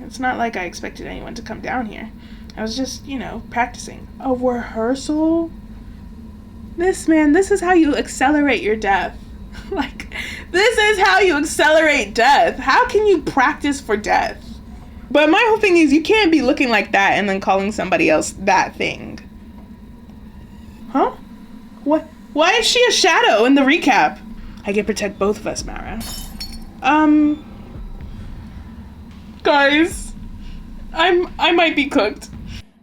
It's not like I expected anyone to come down here. I was just, practicing. A rehearsal? This is how you accelerate your death. This is how you accelerate death. How can you practice for death? But my whole thing is you can't be looking like that and then calling somebody else that thing. Huh? What? Why is she a shadow in the recap? I can protect both of us, Mara. Guys, I might be cooked.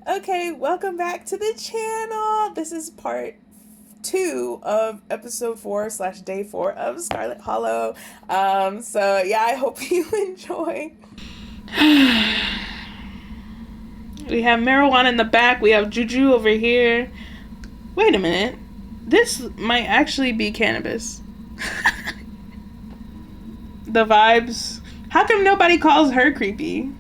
Okay, welcome back to the channel. This is part 2 of episode 4/day 4 of Scarlet Hollow. So yeah, I hope you enjoy. We have marijuana in the back. We have juju over here. Wait a minute. This might actually be cannabis. The vibes. How come nobody calls her creepy?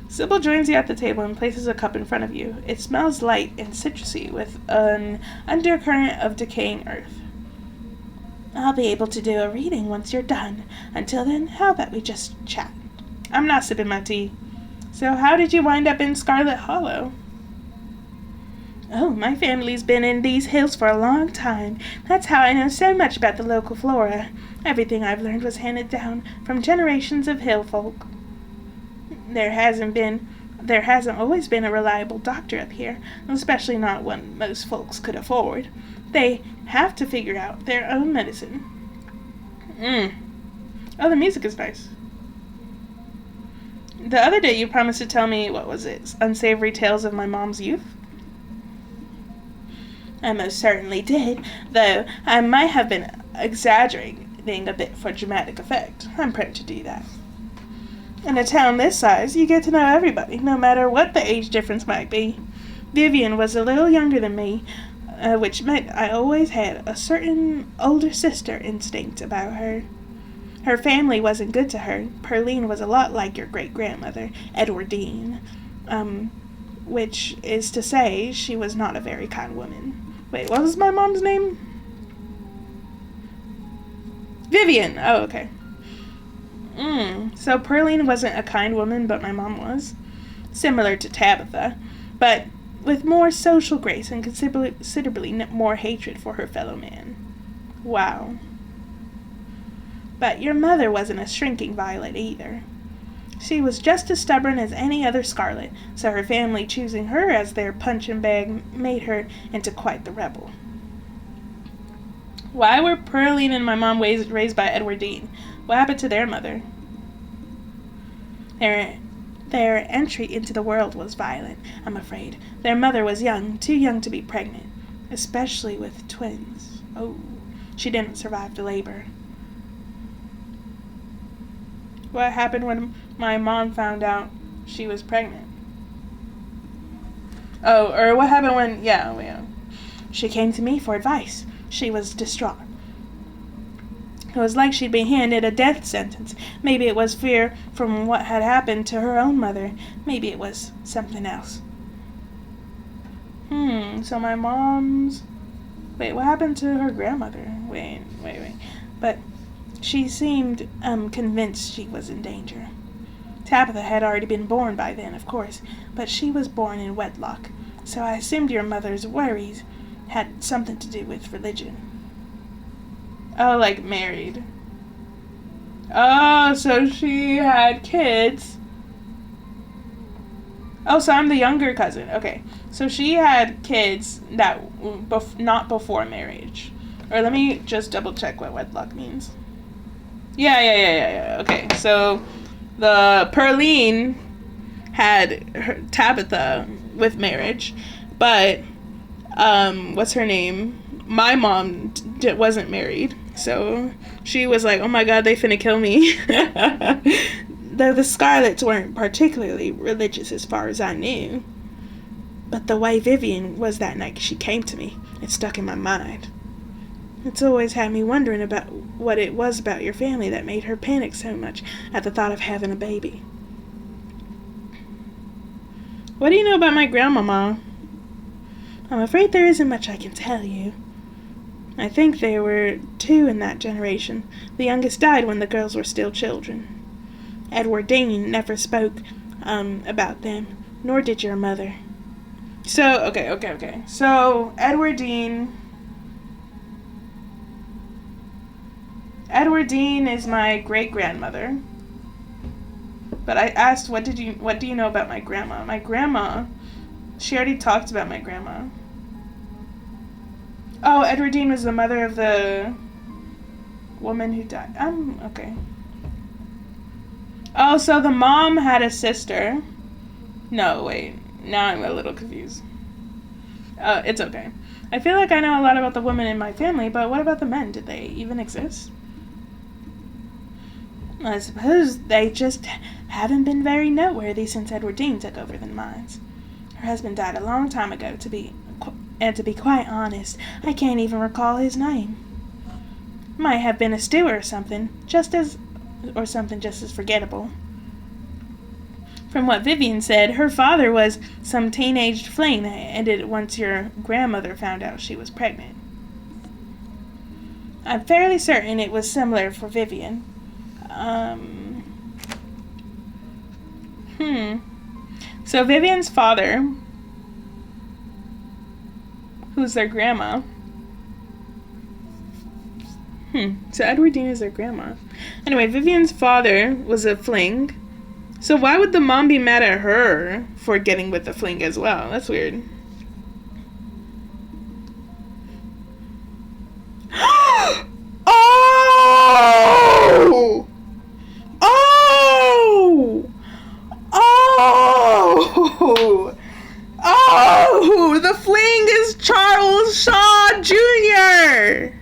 Sybil joins you at the table and places a cup in front of you. It smells light and citrusy with an undercurrent of decaying earth. I'll be able to do a reading once you're done. Until then, how about we just chat? I'm not sipping my tea. So how did you wind up in Scarlet Hollow? Oh, my family's been in these hills for a long time. That's how I know so much about the local flora. Everything I've learned was handed down from generations of hill folk. There hasn't always been a reliable doctor up here, especially not one most folks could afford. They have to figure out their own medicine. Oh, the music is nice. The other day you promised to tell me, what was it, unsavory tales of my mom's youth? I most certainly did, though I might have been exaggerating a bit for dramatic effect. I'm prone to do that. In a town this size, you get to know everybody, no matter what the age difference might be. Vivian was a little younger than me, which meant I always had a certain older sister instinct about her. Her family wasn't good to her. Pearline was a lot like your great-grandmother, Edwardine, which is to say she was not a very kind woman. Wait, what was my mom's name? Vivian! Oh, okay. So Pearline wasn't a kind woman, but my mom was. Similar to Tabitha, but with more social grace and considerably more hatred for her fellow man. Wow. But your mother wasn't a shrinking violet either. She was just as stubborn as any other Scarlet, so her family choosing her as their punching bag made her into quite the rebel. Why were Pearline and my mom raised by Edwardine? What happened to their mother? Their entry into the world was violent, I'm afraid. Their mother was young, too young to be pregnant, especially with twins. Oh, she didn't survive the labor. What happened when my mom found out she was pregnant? Oh, or what happened when, yeah. She came to me for advice. She was distraught. It was like she'd been handed a death sentence. Maybe it was fear from what had happened to her own mother. Maybe it was something else. So my mom's... Wait, what happened to her grandmother? Wait. But she seemed convinced she was in danger. Tabitha had already been born by then, of course, but she was born in wedlock, so I assumed your mother's worries had something to do with religion. Oh, like married. Oh, so she had kids. Oh, so I'm the younger cousin. Okay, so she had kids that not before marriage. Or let me just double check what wedlock means. Yeah. Okay, so the Pearline had her Tabitha with marriage, but what's her name? My mom wasn't married, so she was like, oh my god, they finna kill me. The Scarlets weren't particularly religious as far as I knew, but the way Vivian was that night she came to me, it stuck in my mind. It's always had me wondering about what it was about your family that made her panic so much at the thought of having a baby. What do you know about my grandmama? I'm afraid there isn't much I can tell you. I think there were 2 in that generation. The youngest died when the girls were still children. Edward Dean never spoke about them, nor did your mother. So, okay. So, Edward Dean is my great-grandmother. But I asked, what do you know about my grandma? My grandma, she already talked about my grandma. Oh, Edward Dean was the mother of the woman who died. Okay. Oh, so the mom had a sister. No, wait. Now I'm a little confused. It's okay. I feel like I know a lot about the women in my family, but what about the men? Did they even exist? I suppose they just haven't been very noteworthy since Edward Dean took over the mines. Her husband died a long time ago, to be quite honest, I can't even recall his name. Might have been a steward or something just as forgettable. From what Vivian said, her father was some teenaged fling that ended once your grandmother found out she was pregnant. I'm fairly certain it was similar for Vivian. So Vivian's father, who's their grandma. So Edward Dean is their grandma. Anyway, Vivian's father was a fling. So why would the mom be mad at her for getting with the fling as well? That's weird. The fling is Charles Shaw Jr.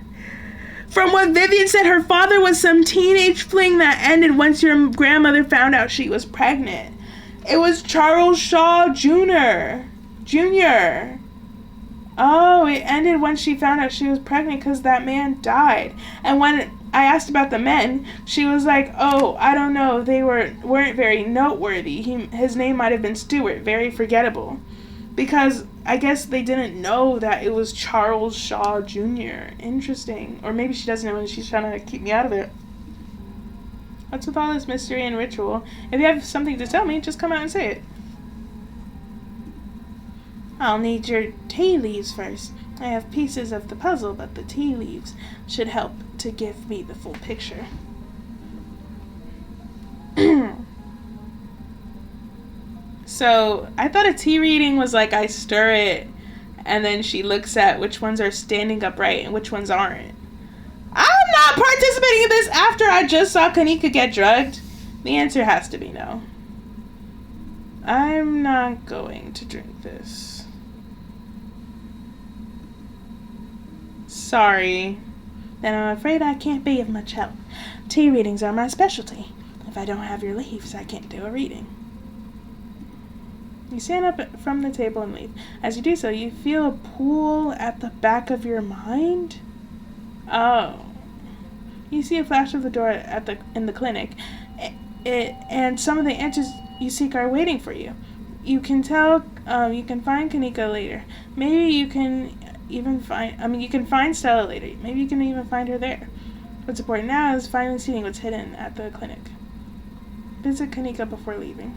From what Vivian said, her father was some teenage fling that ended once your grandmother found out she was pregnant. It was Charles Shaw Jr. Oh, it ended when she found out she was pregnant because that man died. And when I asked about the men, she was like, oh, I don't know, they weren't very noteworthy. His name might have been Stewart, very forgettable. Because I guess they didn't know that it was Charles Shaw Jr. Interesting. Or maybe she doesn't know and she's trying to keep me out of it. What's with all this mystery and ritual? If you have something to tell me, just come out and say it. I'll need your tea leaves first. I have pieces of the puzzle, but the tea leaves should help to give me the full picture. So, I thought a tea reading was like I stir it, and then she looks at which ones are standing upright and which ones aren't. I'm not participating in this after I just saw Kanika get drugged. The answer has to be no. I'm not going to drink this. Sorry. Then I'm afraid I can't be of much help. Tea readings are my specialty. If I don't have your leaves, I can't do a reading. You stand up from the table and leave. As you do so, you feel a pull at the back of your mind. Oh. You see a flash of the door in the clinic, and some of the answers you seek are waiting for you. You can tell, you can find Kanika later. Maybe you can even find, you can find Stella later. Maybe you can even find her there. What's important now is finding seeing what's hidden at the clinic. Visit Kanika before leaving.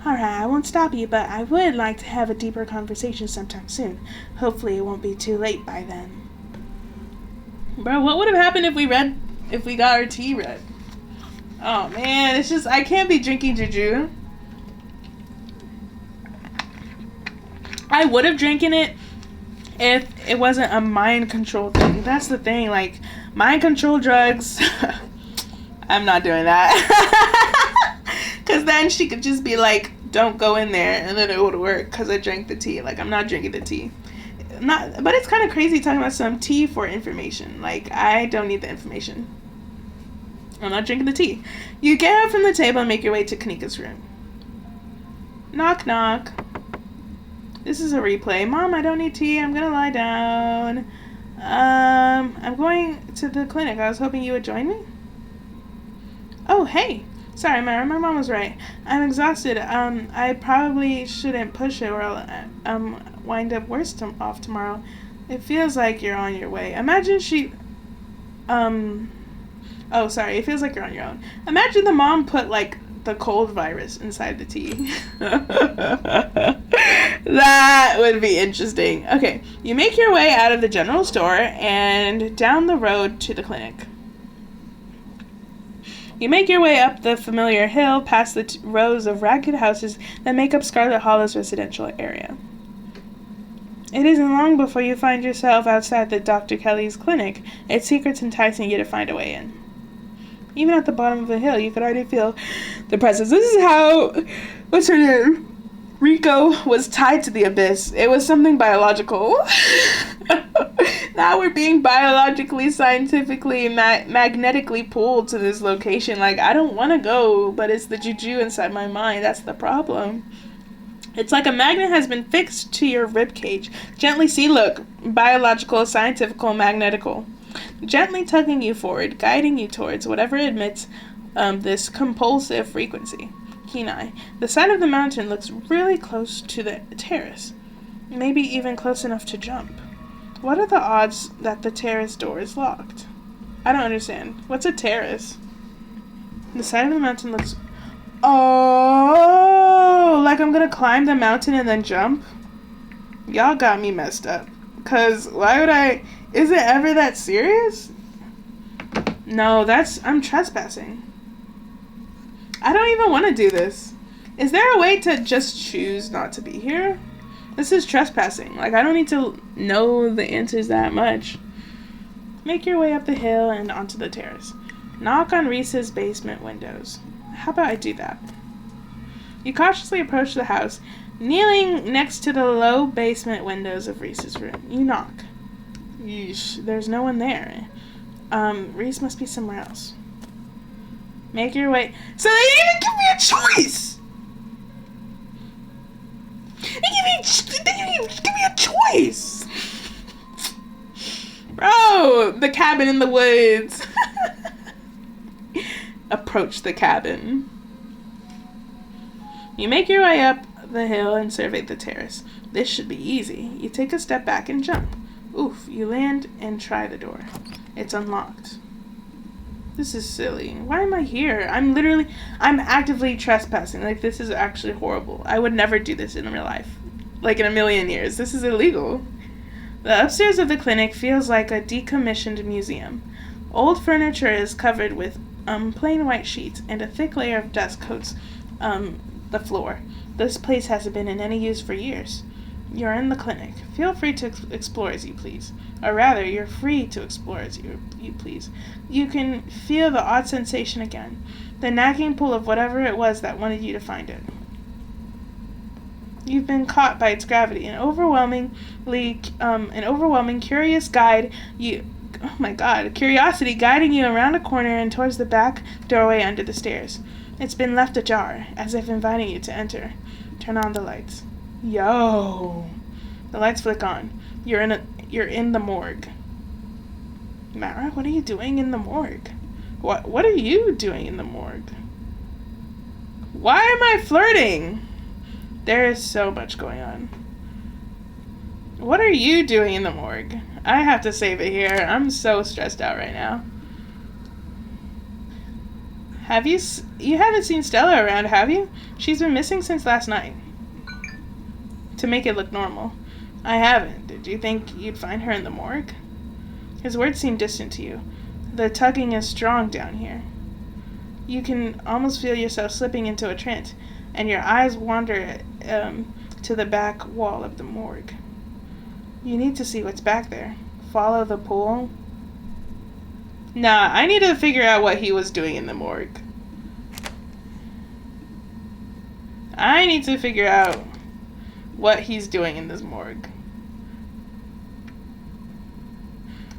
Alright, I won't stop you, but I would like to have a deeper conversation sometime soon. Hopefully it won't be too late by then. Bro, what would have happened if we got our tea read? Oh man, it's just, I can't be drinking juju. I would have drinking it if it wasn't a mind control thing. That's the thing, like, mind control drugs, I'm not doing that. Because then she could just be like, don't go in there, and then it would work because I drank the tea. Like, I'm not drinking the tea. But it's kind of crazy talking about some tea for information. Like, I don't need the information. I'm not drinking the tea. You get up from the table and make your way to Kanika's room. Knock, knock. This is a replay. Mom, I don't need tea. I'm gonna lie down. I'm going to the clinic. I was hoping you would join me. Oh, hey. Sorry, my mom was right. I'm exhausted. I probably shouldn't push it or I'll wind up worse off tomorrow. It feels like you're on your way. Imagine she... Oh, sorry. It feels like you're on your own. Imagine the mom put, like, the cold virus inside the tea. That would be interesting. Okay, you make your way out of the general store and down the road to the clinic. You make your way up the familiar hill past the rows of ragged houses that make up Scarlet Hollow's residential area. It isn't long before you find yourself outside the Dr. Kelly's clinic, its secrets enticing you to find a way in. Even at the bottom of the hill, you could already feel the presence. This is how, what's her name? Rico was tied to the abyss. It was something biological. Now we're being biologically, scientifically, magnetically pulled to this location. Like, I don't want to go, but it's the juju inside my mind. That's the problem. It's like a magnet has been fixed to your rib cage. Gently, see, look, biological, scientifical, magnetical. Gently tugging you forward, guiding you towards whatever emits this compulsive frequency. Kenai. The side of the mountain looks really close to the terrace. Maybe even close enough to jump. What are the odds that the terrace door is locked? I don't understand. What's a terrace? The side of the mountain looks... Oh, like I'm gonna climb the mountain and then jump? Y'all got me messed up. Cause why would I... Is it ever that serious? No, I'm trespassing. I don't even want to do this. Is there a way to just choose not to be here? This is trespassing. Like, I don't need to know the answers that much. Make your way up the hill and onto the terrace. Knock on Reese's basement windows. How about I do that? You cautiously approach the house, kneeling next to the low basement windows of Reese's room. You knock. Yeesh, there's no one there. Reese must be somewhere else. Make your way. So they didn't even give me a choice! They didn't even give me a choice! Bro, the cabin in the woods. Approach the cabin. You make your way up the hill and survey the terrace. This should be easy. You take a step back and jump. Oof, you land and try the door. It's unlocked. This is silly. Why am I here? I'm actively trespassing. Like, this is actually horrible. I would never do this in real life. Like, in a million years. This is illegal. The upstairs of the clinic feels like a decommissioned museum. Old furniture is covered with plain white sheets, and a thick layer of dust coats the floor. This place hasn't been in any use for years. You're in the clinic. Feel free to explore as you please. Or rather, you're free to explore as you please. You can feel the odd sensation again. The nagging pull of whatever it was that wanted you to find it. You've been caught by its gravity. An overwhelming curious guide oh my god, curiosity guiding you around a corner and towards the back doorway under the stairs. It's been left ajar, as if inviting you to enter. Turn on the lights. Yo! The lights flick on. You're in the morgue. Mara, what are you doing in the morgue? What are you doing in the morgue? Why am I flirting? There is so much going on. What are you doing in the morgue? I have to save it here. I'm so stressed out right now. You haven't seen Stella around, have you? She's been missing since last night. To make it look normal. I haven't. Did you think you'd find her in the morgue? His words seem distant to you. The tugging is strong down here. You can almost feel yourself slipping into a trance, and your eyes wander to the back wall of the morgue. You need to see what's back there. Follow the pool. Nah, I need to figure out what he was doing in the morgue. I need to figure out what he's doing in this morgue.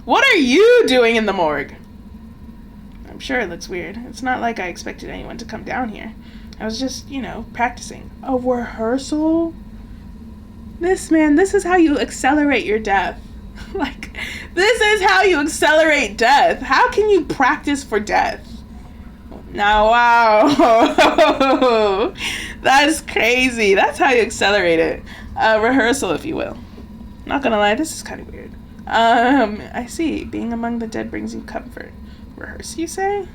What are you doing in the morgue? I'm sure it looks weird. It's not like I expected anyone to come down here. I was just, practicing. A rehearsal? This is how you accelerate your death. This is how you accelerate death. How can you practice for death? Now, wow. That's crazy. That's how you accelerate it. Rehearsal, if you will. Not gonna lie, this is kind of weird. I see. Being among the dead brings you comfort. Rehearse, you say?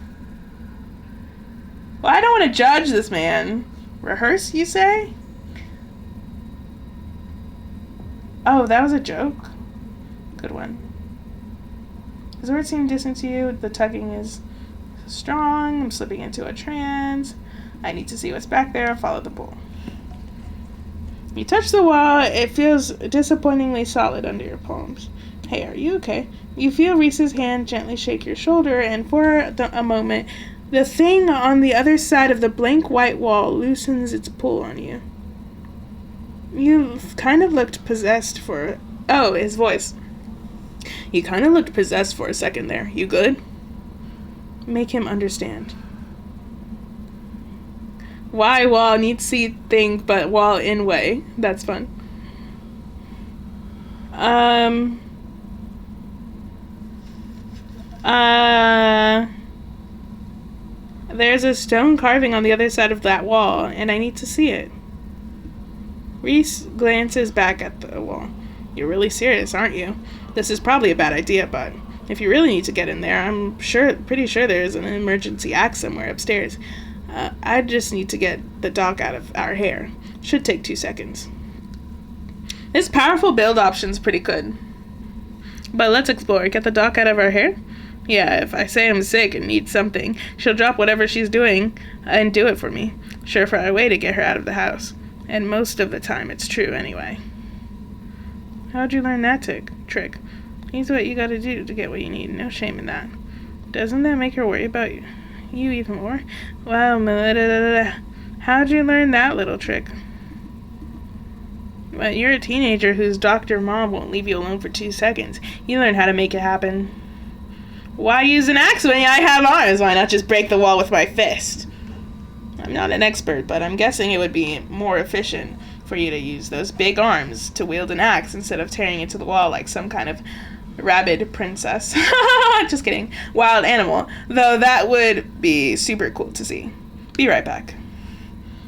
Well, I don't want to judge this man. Rehearse, you say? Oh, that was a joke? Good one. His words seem distant to you. The tugging is strong. I'm slipping into a trance. I need to see what's back there. Follow the pull. You touch the wall. It feels disappointingly solid under your palms. Hey, are you okay? You feel Reese's hand gently shake your shoulder, and for a moment, the thing on the other side of the blank white wall loosens its pull on you. You kind of looked possessed for... Oh, his voice. You kind of looked possessed for a second there. You good? Make him understand. Why wall need see thing, but wall in way. That's fun. There's a stone carving on the other side of that wall, and I need to see it. Reese glances back at the wall. You're really serious, aren't you? This is probably a bad idea, but if you really need to get in there, I'm pretty sure there's an emergency axe somewhere upstairs. I just need to get the dock out of our hair. Should take 2 seconds. This powerful build option's pretty good. But let's explore. Get the dock out of our hair? Yeah, if I say I'm sick and need something, she'll drop whatever she's doing and do it for me. Surefire way to get her out of the house. And most of the time it's true anyway. How'd you learn that trick? Here's what you gotta do to get what you need. No shame in that. Doesn't that make her worry about you even more? Well, how'd you learn that little trick? Well, you're a teenager whose doctor mom won't leave you alone for 2 seconds. You learn how to make it happen. Why use an axe when I have arms? Why not just break the wall with my fist? I'm not an expert, but I'm guessing it would be more efficient for you to use those big arms to wield an axe instead of tearing into the wall like some kind of rabid princess. Just kidding. Wild animal. Though that would be super cool to see. Be right back.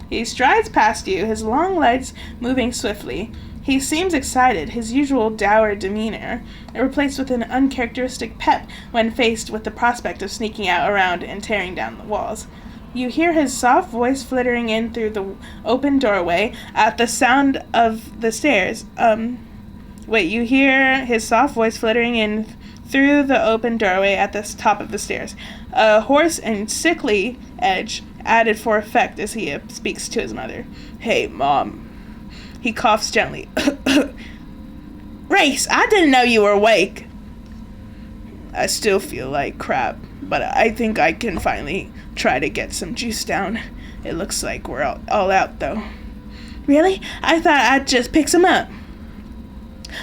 He strides past you, his long legs moving swiftly. He seems excited, his usual dour demeanor replaced with an uncharacteristic pep when faced with the prospect of sneaking out around and tearing down the walls. You hear his soft voice flittering in through the open doorway at the sound of the stairs. You hear his soft voice flittering in through the open doorway at the top of the stairs. A hoarse and sickly edge added for effect as he speaks to his mother. Hey, Mom. He coughs gently. Race, I didn't know you were awake. I still feel like crap, but I think I can finally try to get some juice down. It looks like we're all out, though. Really? I thought I'd just pick some up.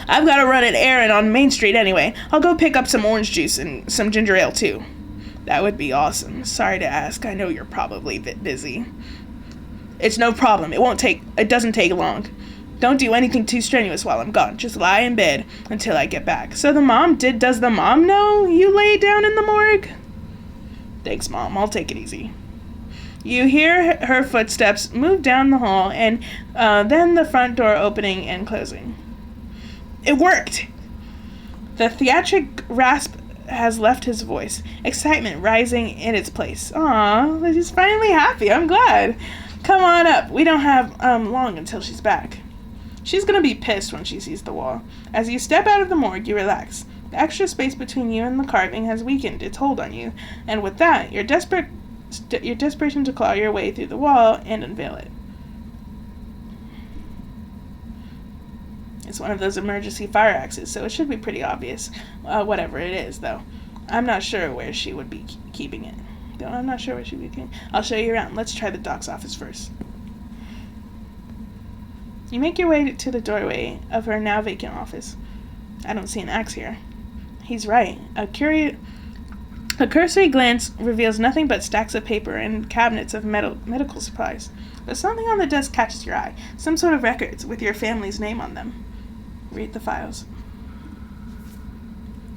I've got to run an errand on Main Street anyway. I'll go pick up some orange juice and some ginger ale, too. That would be awesome. Sorry to ask. I know you're probably a bit busy. It's no problem. It doesn't take long. Don't do anything too strenuous while I'm gone. Just lie in bed until I get back. So does the mom know you lay down in the morgue? Thanks, Mom. I'll take it easy. You hear her footsteps move down the hall and then the front door opening and closing. It worked! The theatric rasp has left his voice, excitement rising in its place. Aw, he's finally happy. I'm glad. Come on up. We don't have long until she's back. She's gonna be pissed when she sees the wall. As you step out of the morgue, you relax. The extra space between you and the carving has weakened its hold on you, and with that, your desperation to claw your way through the wall and unveil it. It's one of those emergency fire axes, so it should be pretty obvious. Whatever it is, though. I'm not sure where she would be keeping it. I'll show you around. Let's try the doc's office first. You make your way to the doorway of her now vacant office. I don't see an axe here. He's right. A cursory glance reveals nothing but stacks of paper and cabinets of medical supplies. But something on the desk catches your eye. Some sort of records with your family's name on them. Read the files.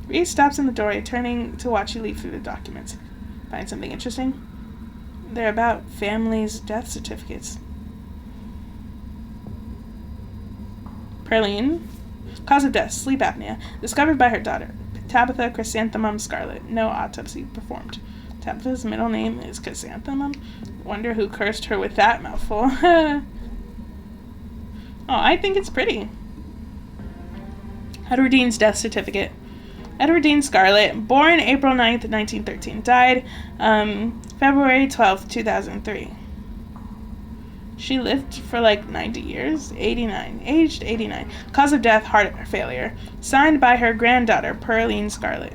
Reese stops in the doorway, turning to watch you leaf through the documents. Find something interesting? They're about families' death certificates. Perline. Cause of death, sleep apnea. Discovered by her daughter, Tabitha Chrysanthemum Scarlet. No autopsy performed. Tabitha's middle name is Chrysanthemum. Wonder who cursed her with that mouthful. Oh, I think it's pretty. Edward Dean's death certificate. Edward Dean Scarlet, born April 9th, 1913, died February 12th, 2003. She lived for like 90 years, aged 89. Cause of death, heart failure. Signed by her granddaughter, Pearline Scarlet.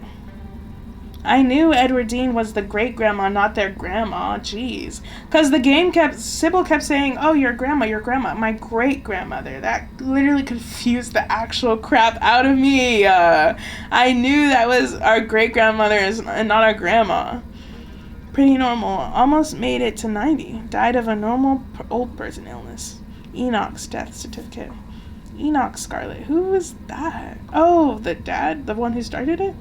I knew Edward Dean was the great-grandma, not their grandma. Jeez. Because the game Sybil kept saying, oh, your grandma, my great-grandmother. That literally confused the actual crap out of me. I knew that was our great-grandmother and not our grandma. Pretty normal. Almost made it to 90. Died of a normal old person illness. Enoch's death certificate. Enoch Scarlet. Who was that? Oh, the dad? The one who started it?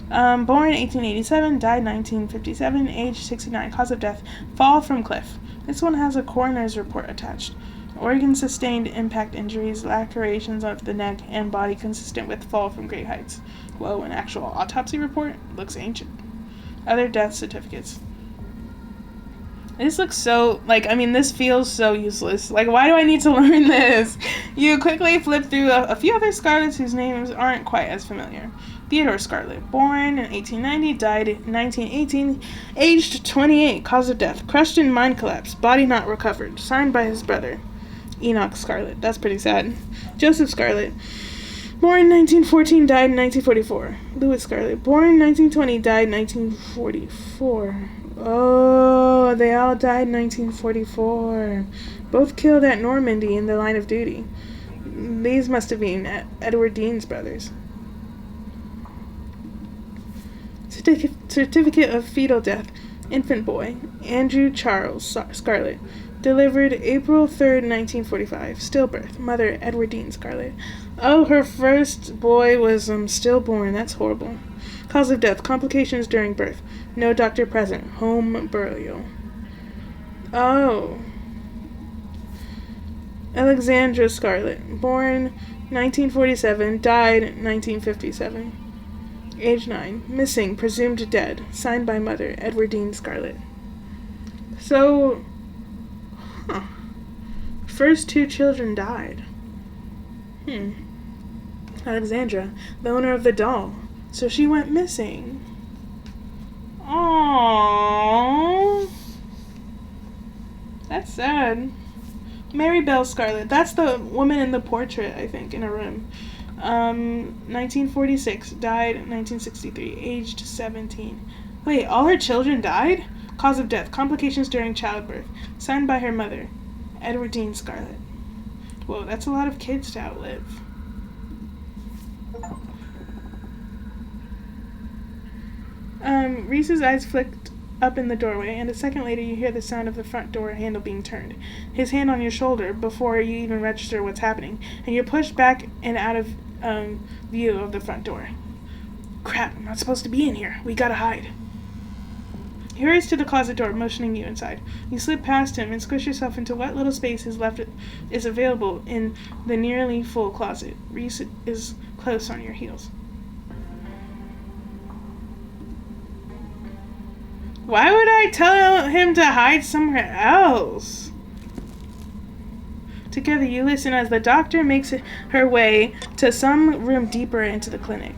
Born 1887, died 1957, age 69. Cause of death, fall from cliff. This one has a coroner's report attached. Organs sustained impact injuries, lacerations of the neck and body consistent with fall from great heights. Whoa, an actual autopsy report? Looks ancient. Other death certificates. This looks so, this feels so useless. Why do I need to learn this? You quickly flip through a few other Scarlets whose names aren't quite as familiar. Theodore Scarlet, born in 1890, died in 1918, aged 28, cause of death, crushed in mine collapse, body not recovered, signed by his brother, Enoch Scarlet. That's pretty sad. Joseph Scarlet, born in 1914, died in 1944. Louis Scarlet, born in 1920, died in 1944. Oh, they all died in 1944. Both killed at Normandy in the line of duty. These must have been Edward Dean's brothers. Certificate of fetal death. Infant boy. Andrew Charles Scarlet. Delivered April 3rd, 1945. Stillbirth. Mother Edward Dean Scarlet. Oh, her first boy was stillborn. That's horrible. Cause of death. Complications during birth. No doctor present. Home burial. Oh. Alexandra Scarlet. Born 1947. Died 1957. Age 9. Missing. Presumed dead. Signed by mother, Edward Dean Scarlet. So, first two children died. Alexandra, the owner of the doll. So she went missing. Aww. That's sad. Mary Bell Scarlet. That's the woman in the portrait, I think, in a room. 1946, died 1963, aged 17. Wait, all her children died? Cause of death, complications during childbirth. Signed by her mother, Edward Dean Scarlet. Whoa, that's a lot of kids to outlive. Reese's eyes flicked up in the doorway, and a second later you hear the sound of the front door handle being turned. His hand on your shoulder before you even register what's happening, and you're pushed back and out of view of the front door. Crap, I'm not supposed to be in here. We gotta hide. He hurries to the closet door, motioning you inside. You slip past him and squish yourself into what little space is available in the nearly full closet. Reese is close on your heels. Why would I tell him to hide somewhere else? Together you listen as the doctor makes her way to some room deeper into the clinic.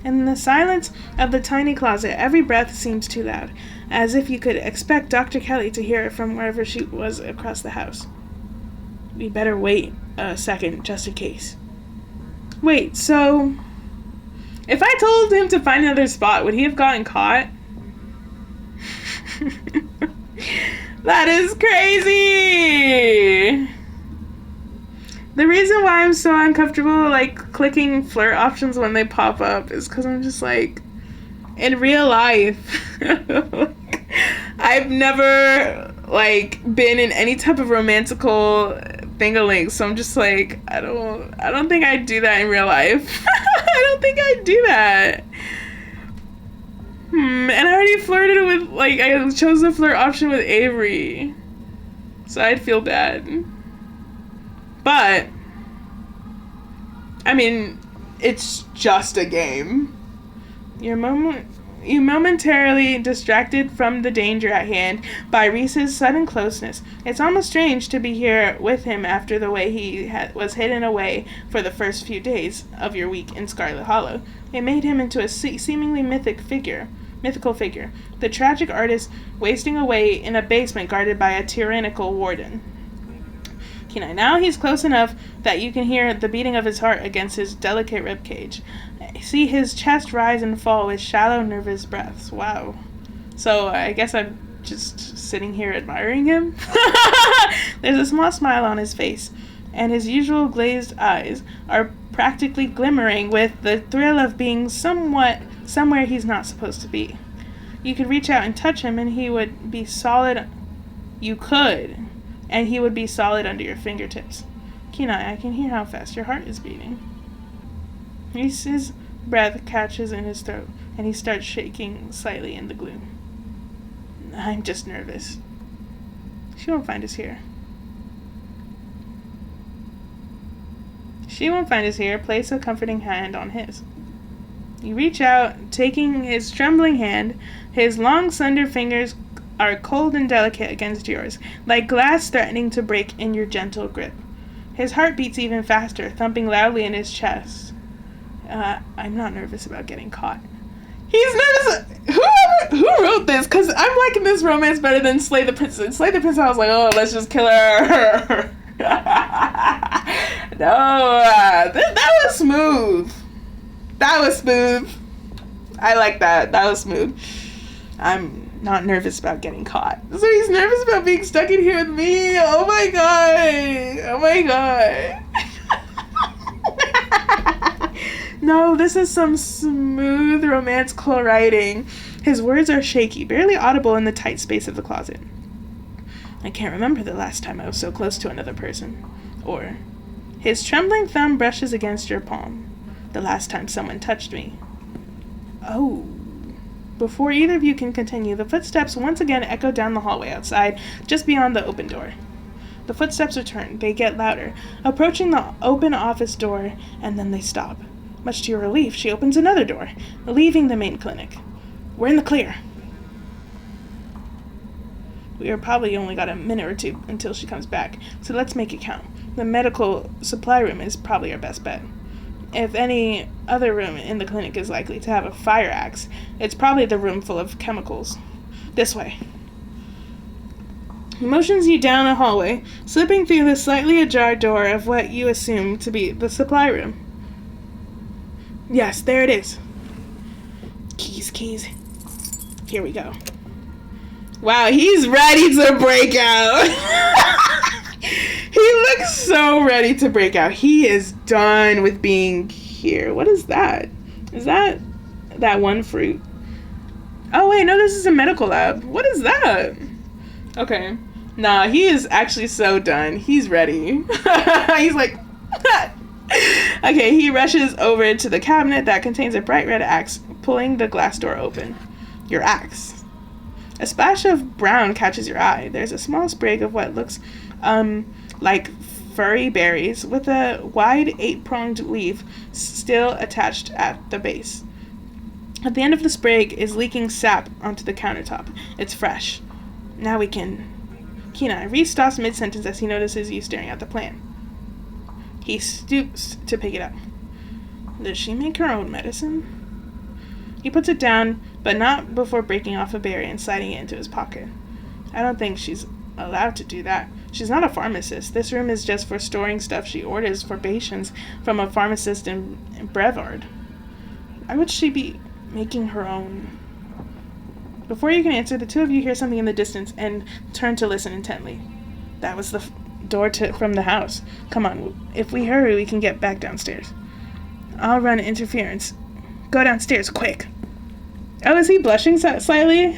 In the silence of the tiny closet, every breath seems too loud, as if you could expect Dr. Kelly to hear it from wherever she was across the house. We better wait a second, just in case. Wait, so if I told him to find another spot, would he have gotten caught? That is crazy! The reason why I'm so uncomfortable, clicking flirt options when they pop up is because I'm just in real life, I've never, been in any type of romantical thing-a-ling, so I'm just I don't think I'd do that in real life. I don't think I'd do that. And I already flirted with, I chose the flirt option with Avery. So I'd feel bad. But, I mean, it's just a game. Your You momentarily distracted from the danger at hand by Reese's sudden closeness. It's almost strange to be here with him after the way he was hidden away for the first few days of your week in Scarlet Hollow. It made him into a seemingly mythical figure, the tragic artist wasting away in a basement guarded by a tyrannical warden. Now he's close enough that you can hear the beating of his heart against his delicate ribcage. See his chest rise and fall with shallow, nervous breaths. Wow. So I guess I'm just sitting here admiring him. There's a small smile on his face, and his usual glazed eyes are practically glimmering with the thrill of being somewhere he's not supposed to be. You could reach out and touch him, and he would be solid. You could. And he would be solid under your fingertips. Kenai, I can hear how fast your heart is beating. Reese's breath catches in his throat, and he starts shaking slightly in the gloom. I'm just nervous. She won't find us here. Place a comforting hand on his. You reach out, taking his trembling hand. His long, slender fingers are cold and delicate against yours, like glass threatening to break in your gentle grip. His heart beats even faster, thumping loudly in his chest. I'm not nervous about getting caught. He's nervous. Who wrote this? Because I'm liking this romance better than Slay the Princess. In Slay the Princess, I was like, oh, let's just kill her. No, that was smooth. I like that. That was smooth. I'm not nervous about getting caught. So he's nervous about being stuck in here with me. Oh my god. No, this is some smooth romantical writing. His words are shaky, barely audible in the tight space of the closet. I can't remember the last time I was so close to another person. Or, his trembling thumb brushes against your palm. The last time someone touched me. Oh. Before either of you can continue, the footsteps once again echo down the hallway outside, just beyond the open door. The footsteps return. They get louder, approaching the open office door, and then they stop. Much to your relief, she opens another door, leaving the main clinic. We're in the clear. We are probably only got a minute or two until she comes back, so let's make it count. The medical supply room is probably our best bet. If any other room in the clinic is likely to have a fire axe, it's probably the room full of chemicals. This way. He motions you down a hallway, slipping through the slightly ajar door of what you assume to be the supply room. Yes, there it is. Keys. Here we go. Wow, he's ready to break out. He looks so ready to break out. He is done with being here. What is that? Is that one fruit? Oh, wait, no, this is a medical lab. What is that? Okay. Nah, he is actually so done. He's ready. He's like... Okay, he rushes over to the cabinet that contains a bright red axe, pulling the glass door open. Your axe. A splash of brown catches your eye. There's a small sprig of what looks like furry berries with a wide 8-pronged leaf still attached at the base. At the end of the sprig is leaking sap onto the countertop. It's fresh. Now we can... Kenai stops mid-sentence as he notices you staring at the plant. He stoops to pick it up. Does she make her own medicine? He puts it down, but not before breaking off a berry and sliding it into his pocket. I don't think she's allowed to do that. She's not a pharmacist. This room is just for storing stuff she orders for patients from a pharmacist in Brevard. Why would she be making her own? Before you can answer, the two of you hear something in the distance and turn to listen intently. That was the door from the house. Come on, if we hurry, we can get back downstairs. I'll run interference. Go downstairs, quick. Oh, is he blushing slightly?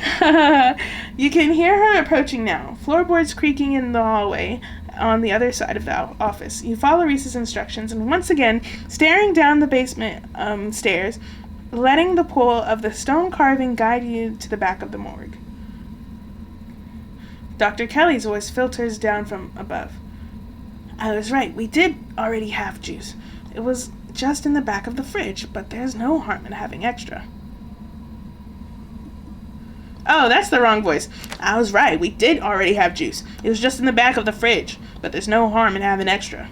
You can hear her approaching now. Floorboards creaking in the hallway on the other side of the office. You follow Reese's instructions and once again, staring down the basement stairs, letting the pull of the stone carving guide you to the back of the morgue. Dr. Kelly's voice filters down from above. I was right. We did already have juice. It was just in the back of the fridge, but there's no harm in having extra. Oh, that's the wrong voice. I was right. We did already have juice. It was just in the back of the fridge. But there's no harm in having extra.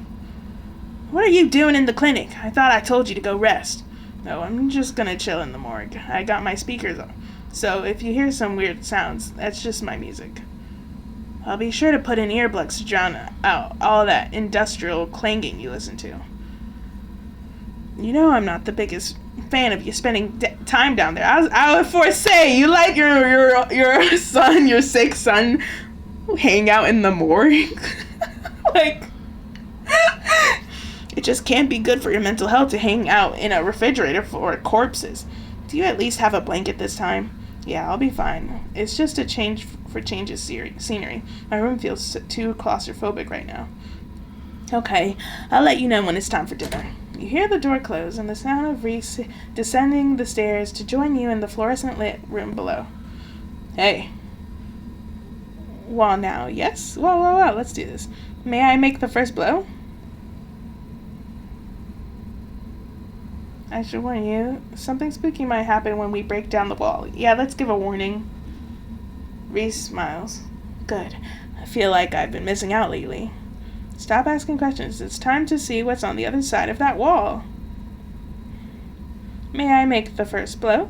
What are you doing in the clinic? I thought I told you to go rest. No, I'm just gonna chill in the morgue. I got my speakers on. So if you hear some weird sounds, that's just my music. I'll be sure to put in earplugs to drown out all that industrial clanging you listen to. You know I'm not the biggest fan of you spending time down there. I would foresay you let your son, your sick son, hang out in the morgue. Like, it just can't be good for your mental health to hang out in a refrigerator for corpses. Do you at least have a blanket this time? Yeah, I'll be fine. It's just a change of scenery. My room feels too claustrophobic right now. Okay, I'll let you know when it's time for dinner. You hear the door close and the sound of Reese descending the stairs to join you in the fluorescent lit room below. Hey. Well, now, yes? Whoa, let's do this. May I make the first blow? I should warn you, something spooky might happen when we break down the wall. Yeah, let's give a warning. Reese smiles. Good. I feel like I've been missing out lately. Stop asking questions. It's time to see what's on the other side of that wall. May I make the first blow?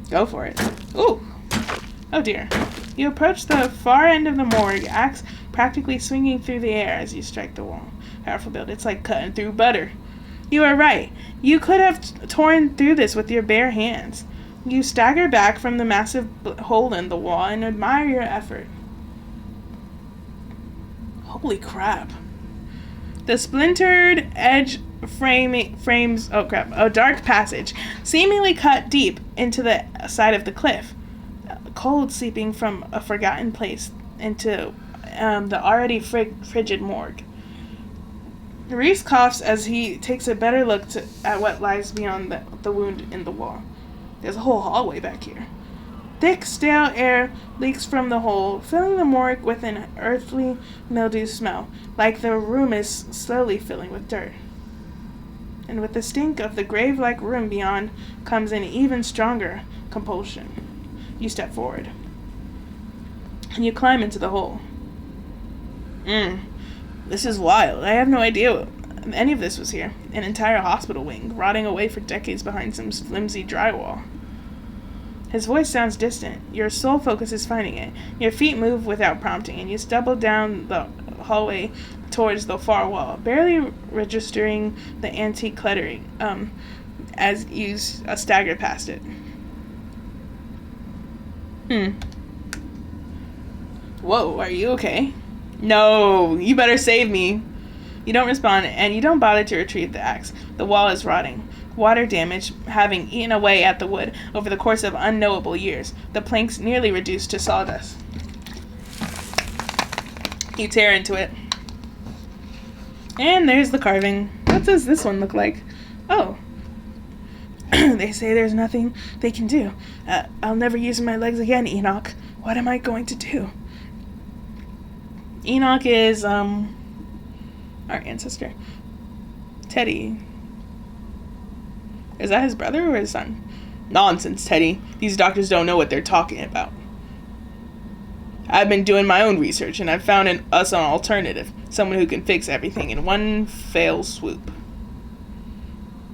Go for it. Ooh. Oh dear. You approach the far end of the morgue, axe practically swinging through the air as you strike the wall. Powerful build. It's like cutting through butter. You are right. You could have torn through this with your bare hands. You stagger back from the massive hole in the wall and admire your effort. Holy crap. The splintered edge frames a dark passage, seemingly cut deep into the side of the cliff. Cold seeping from a forgotten place into the already frigid morgue. Reese coughs as he takes a better look at what lies beyond the wound in the wall. There's a whole hallway back here. Thick, stale air leaks from the hole, filling the morgue with an earthly mildew smell, like the room is slowly filling with dirt. And with the stink of the grave-like room beyond comes an even stronger compulsion. You step forward, and you climb into the hole. This is wild. I have no idea any of this was here. An entire hospital wing, rotting away for decades behind some flimsy drywall. His voice sounds distant. Your sole focus is finding it. Your feet move without prompting, and you stumble down the hallway towards the far wall, barely registering the antique cluttering as you stagger past it. Whoa, are you okay? No, you better save me. You don't respond, and you don't bother to retrieve the axe. The wall is rotting. Water damage having eaten away at the wood over the course of unknowable years. The planks nearly reduced to sawdust. You tear into it. And there's the carving. What does this one look like? Oh. They say there's nothing they can do. I'll never use my legs again, Enoch. What am I going to do? Enoch is, our ancestor. Teddy. Is that his brother or his son? Nonsense, Teddy. These doctors don't know what they're talking about. I've been doing my own research, and I've found us an alternative. Someone who can fix everything in one fell swoop.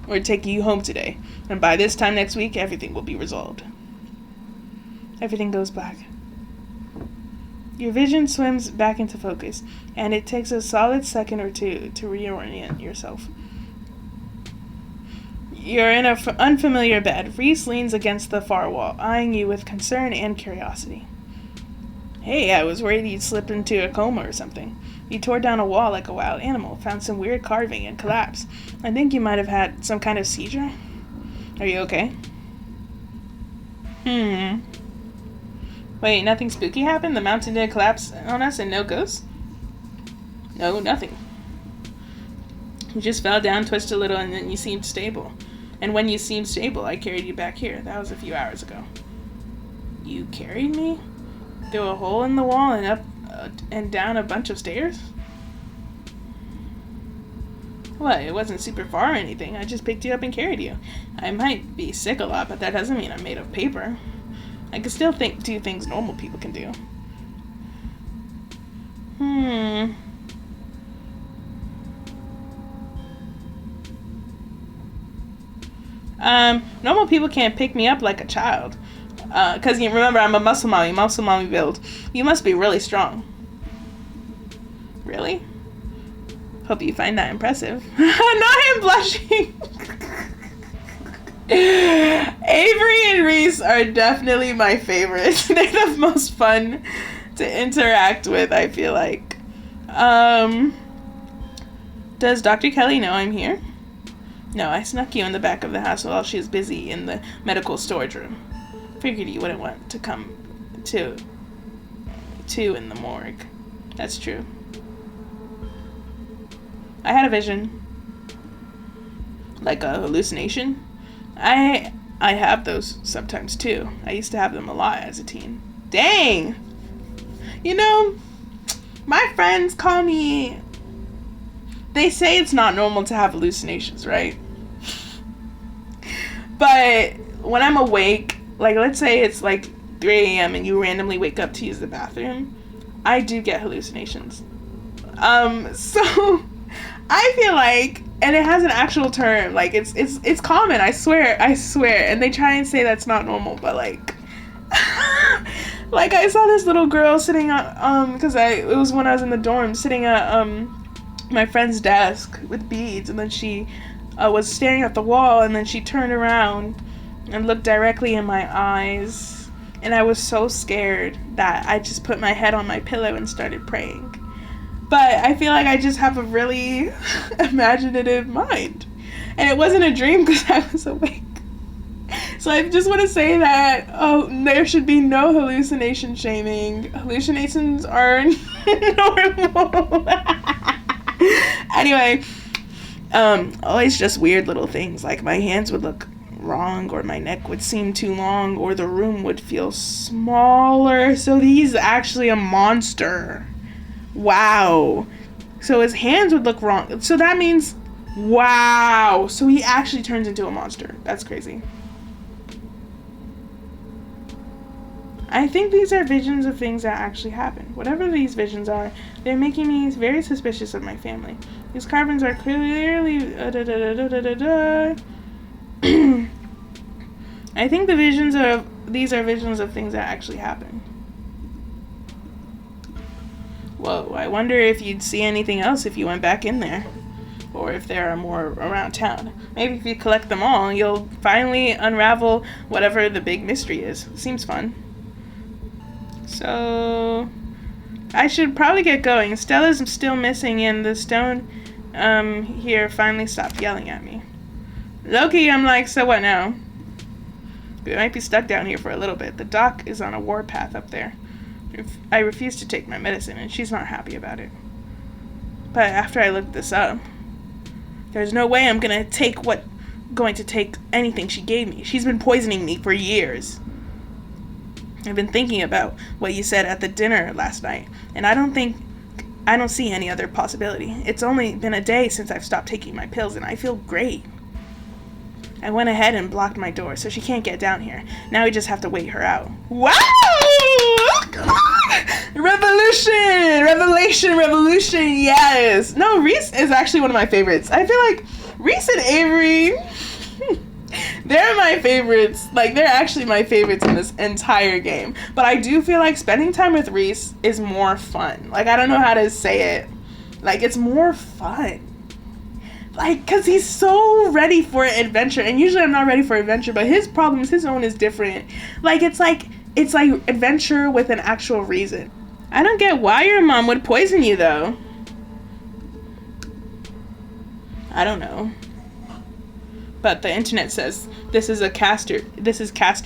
We're taking you home today, and by this time next week, everything will be resolved. Everything goes black. Your vision swims back into focus, and it takes a solid second or two to reorient yourself. You're in an unfamiliar bed. Reese leans against the far wall, eyeing you with concern and curiosity. Hey, I was worried you'd slipped into a coma or something. You tore down a wall like a wild animal, found some weird carving, and collapsed. I think you might have had some kind of seizure. Are you okay? Wait, nothing spooky happened? The mountain didn't collapse on us and no ghosts? No, nothing. You just fell down, twisted a little, and then you seemed stable. And when you seemed stable, I carried you back here. That was a few hours ago. You carried me? Through a hole in the wall and up and down a bunch of stairs? What, it wasn't super far or anything. I just picked you up and carried you. I might be sick a lot, but that doesn't mean I'm made of paper. I can still do things normal people can do. Normal people can't pick me up like a child. Because you remember, I'm a muscle mommy build. You must be really strong. Really? Hope you find that impressive. Not him blushing. Avery and Reese are definitely my favorites. They're the most fun to interact with, I feel like. Does Dr. Kelly know I'm here? No, I snuck you in the back of the house while she's busy in the medical storage room. Figured you wouldn't want to come to in the morgue. That's true. I had a vision. Like a hallucination. I have those sometimes too. I used to have them a lot as a teen. Dang! You know, my friends call me... They say it's not normal to have hallucinations, right? But when I'm awake, like let's say it's like 3 a.m. and you randomly wake up to use the bathroom, I do get hallucinations. So I feel like, and it has an actual term, like it's common, I swear, and they try and say that's not normal, but like like I saw this little girl sitting at because it was when I was in the dorm, sitting at my friend's desk with beads, and then she was staring at the wall, and then she turned around and looked directly in my eyes, and I was so scared that I just put my head on my pillow and started praying. But I feel like I just have a really imaginative mind, and it wasn't a dream because I was awake. So I just want to say that there should be no hallucination shaming. Hallucinations are normal. Anyway, always just weird little things, like my hands would look wrong, or my neck would seem too long, or the room would feel smaller. So he's actually a monster. Wow. So his hands would look wrong. So that means, wow. So he actually turns into a monster. That's crazy. I think these are visions of things that actually happen. Whatever these visions are, they're making me very suspicious of my family. These carvings are clearly... I think these are visions of things that actually happen. Whoa, I wonder if you'd see anything else if you went back in there. Or if there are more around town. Maybe if you collect them all, you'll finally unravel whatever the big mystery is. Seems fun. So, I should probably get going. Stella's still missing, and the stone here finally stopped yelling at me. Loki, I'm like, so what now? We might be stuck down here for a little bit. The doc is on a warpath up there. I refuse to take my medicine, and she's not happy about it. But after I looked this up, there's no way I'm going to take anything she gave me. She's been poisoning me for years. I've been thinking about what you said at the dinner last night, and I don't see any other possibility. It's only been a day since I've stopped taking my pills, and I feel great. I went ahead and blocked my door, so she can't get down here. Now we just have to wait her out. Wow! Revolution, yes! No, Reese is actually one of my favorites. I feel like Reese and Avery... They're my favorites. Like, they're actually my favorites in this entire game. But I do feel like spending time with Reese is more fun. Like, I don't know how to say it. Like, it's more fun. Like, because he's so ready for adventure. And usually I'm not ready for adventure. But his problems, his own is different. Like, it's like adventure with an actual reason. I don't get why your mom would poison you, though. I don't know. But the internet says this is castor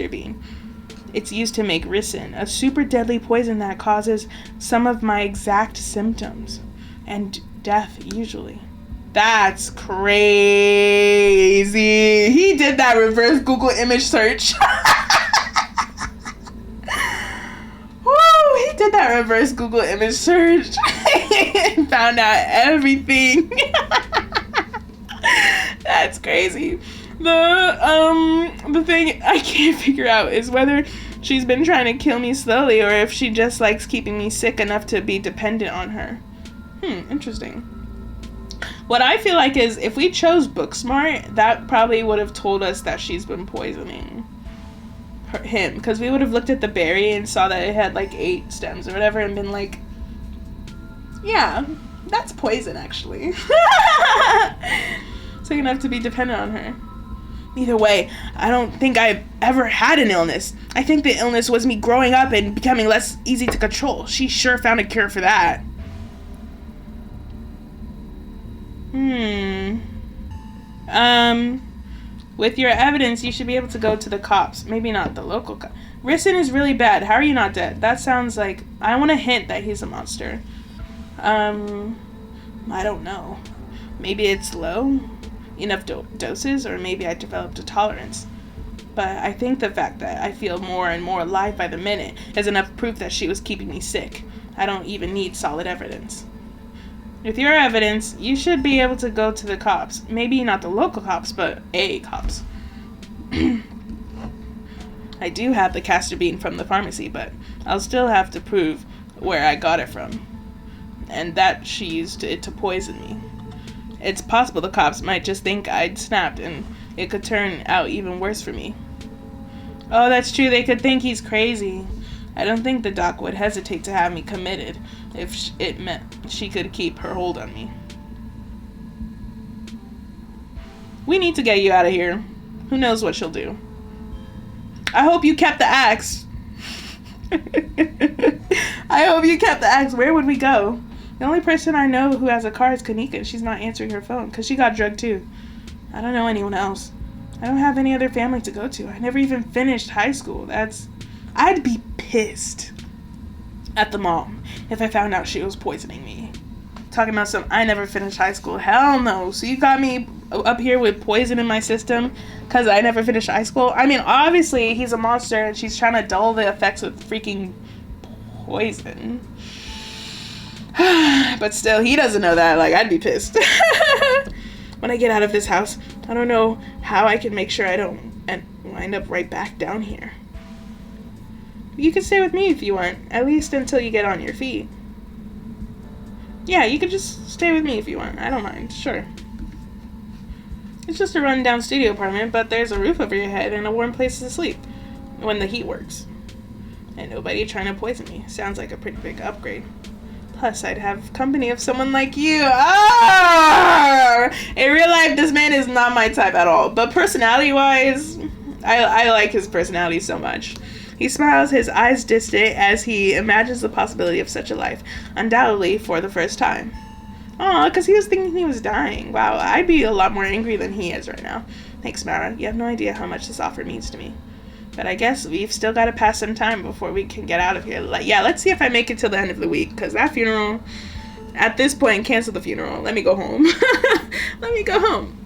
bean. It's used to make ricin, a super deadly poison that causes some of my exact symptoms and death usually. That's crazy. He did that reverse Google image search. Woo, he did that reverse Google image search and found out everything. That's crazy. The thing I can't figure out is whether she's been trying to kill me slowly, or if she just likes keeping me sick enough to be dependent on her. Interesting. What I feel like is if we chose Booksmart, that probably would have told us that she's been poisoning him, because we would have looked at the berry and saw that it had like 8 stems or whatever and been like, yeah, that's poison actually. So enough to be dependent on her. Either way, I don't think I've ever had an illness. I think the illness was me growing up and becoming less easy to control. She sure found a cure for that. With your evidence, you should be able to go to the cops. Maybe not the local cops. Risson is really bad. How are you not dead? That sounds like... I want to hint that he's a monster. I don't know. Maybe it's low enough doses, or maybe I developed a tolerance. But I think the fact that I feel more and more alive by the minute is enough proof that she was keeping me sick. I don't even need solid evidence. With your evidence, you should be able to go to the cops. Maybe not the local cops, but cops. I do have the castor bean from the pharmacy, but I'll still have to prove where I got it from. And that she used it to poison me. It's possible the cops might just think I'd snapped, and it could turn out even worse for me. Oh, that's true. They could think he's crazy. I don't think the doc would hesitate to have me committed if it meant she could keep her hold on me. We need to get you out of here. Who knows what she'll do. I hope you kept the axe. I hope you kept the axe. Where would we go? The only person I know who has a car is Kanika, and she's not answering her phone because she got drugged too. I don't know anyone else. I don't have any other family to go to. I never even finished high school. I'd be pissed at the mom if I found out she was poisoning me. Talking about I never finished high school. Hell no. So you got me up here with poison in my system because I never finished high school? I mean, obviously he's a monster and she's trying to dull the effects with freaking poison. But still, he doesn't know that. Like, I'd be pissed. When I get out of this house, I don't know how I can make sure I don't wind up right back down here. You can stay with me if you want, at least until you get on your feet. Yeah, you can just stay with me if you want. I don't mind, sure. It's just a run-down studio apartment, but there's a roof over your head and a warm place to sleep when the heat works. And nobody trying to poison me. Sounds like a pretty big upgrade. Plus, I'd have company of someone like you. In real life, this man is not my type at all. But personality-wise, I like his personality so much. He smiles, his eyes distant, as he imagines the possibility of such a life, undoubtedly for the first time. Aw, because he was thinking he was dying. Wow, I'd be a lot more angry than he is right now. Thanks, Mara. You have no idea how much this offer means to me. But I guess we've still got to pass some time before we can get out of here. Let's see if I make it till the end of the week. Because that funeral, at this point, cancel the funeral. Let me go home. Let me go home.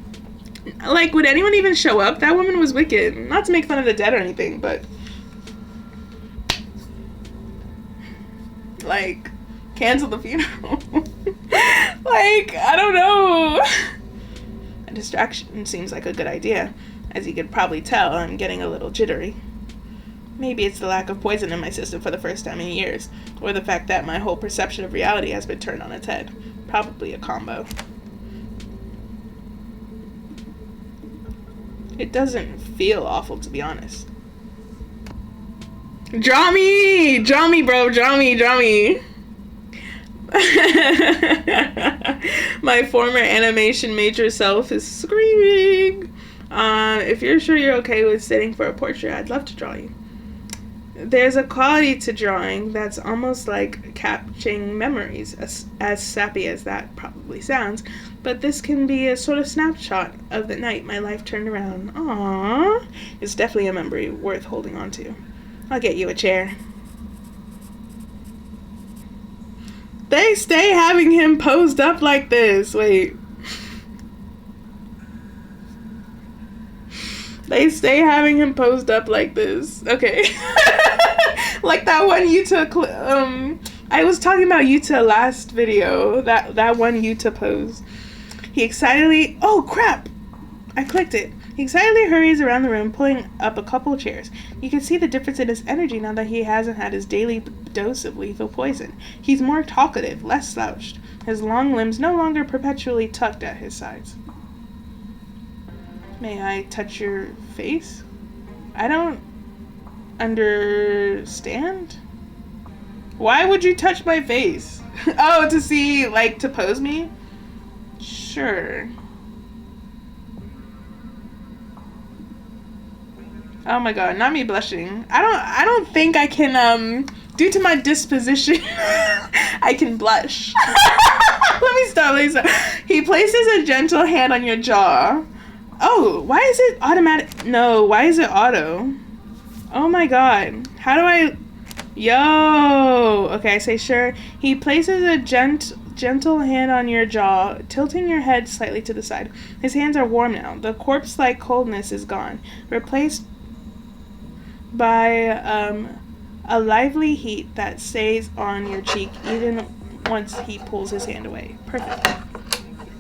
Like, would anyone even show up? That woman was wicked. Not to make fun of the dead or anything, but... like, cancel the funeral. Like, I don't know. A distraction seems like a good idea. As you could probably tell, I'm getting a little jittery. Maybe it's the lack of poison in my system for the first time in years, or the fact that my whole perception of reality has been turned on its head. Probably a combo. It doesn't feel awful, to be honest. Draw me! Draw me, bro. Draw me. Draw me. My former animation major self is screaming. If you're sure you're okay with sitting for a portrait, I'd love to draw you. There's a quality to drawing that's almost like capturing memories, as sappy as that probably sounds, but this can be a sort of snapshot of the night my life turned around. Aww. It's definitely a memory worth holding on to. I'll get you a chair. They stay having him posed up like this. Wait. They stay having him posed up like this. Okay. Like that one Yuta, I was talking about Yuta last video. That one Yuta pose. He excitedly, oh crap! I clicked it. He excitedly hurries around the room, pulling up a couple chairs. You can see the difference in his energy now that he hasn't had his daily dose of lethal poison. He's more talkative, less slouched. His long limbs no longer perpetually tucked at his sides. May I touch your face? I don't understand. Why would you touch my face? Oh, to see, like, to pose me? Sure. Oh my god, not me blushing. I don't think I can, due to my disposition, I can blush. Let me stop. He places a gentle hand on your jaw. Oh, why is it automatic? No, why is it auto? Oh my god. How do I... Yo! Okay, I say sure. He places a gentle hand on your jaw, tilting your head slightly to the side. His hands are warm now. The corpse-like coldness is gone, replaced by a lively heat that stays on your cheek even once he pulls his hand away. Perfect.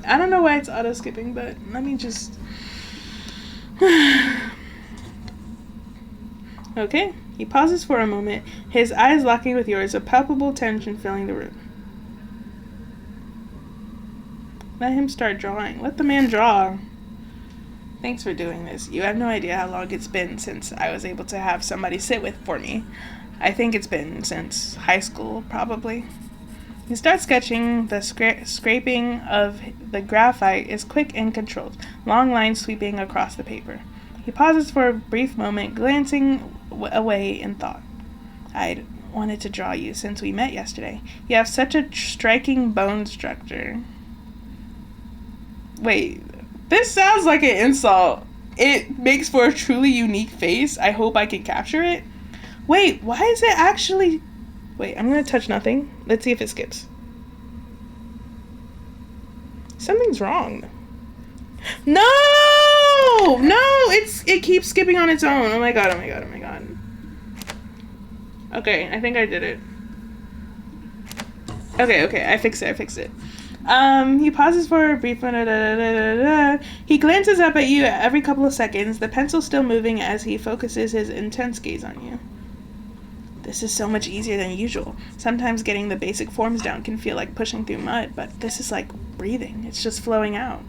I don't know why it's auto-skipping, but let me just... Okay. He pauses for a moment, his eyes locking with yours, a palpable tension filling the room. Let him start drawing. Let the man draw. Thanks for doing this. You have no idea how long it's been since I was able to have somebody sit with for me. I think it's been since high school, probably. He starts sketching. The scraping of the graphite is quick and controlled, long lines sweeping across the paper. He pauses for a brief moment, glancing away in thought. I'd wanted to draw you since we met yesterday. You have such a striking bone structure. Wait, this sounds like an insult. It makes for a truly unique face. I hope I can capture it. Wait, why is it actually... Wait, I'm going to touch nothing. Let's see if it skips. Something's wrong. No! It keeps skipping on its own. Oh my god. Okay, I think I did it. Okay, I fixed it. He pauses for a brief... He glances up at you every couple of seconds, the pencil still moving as he focuses his intense gaze on you. This is so much easier than usual. Sometimes getting the basic forms down can feel like pushing through mud, but this is like breathing. It's just flowing out.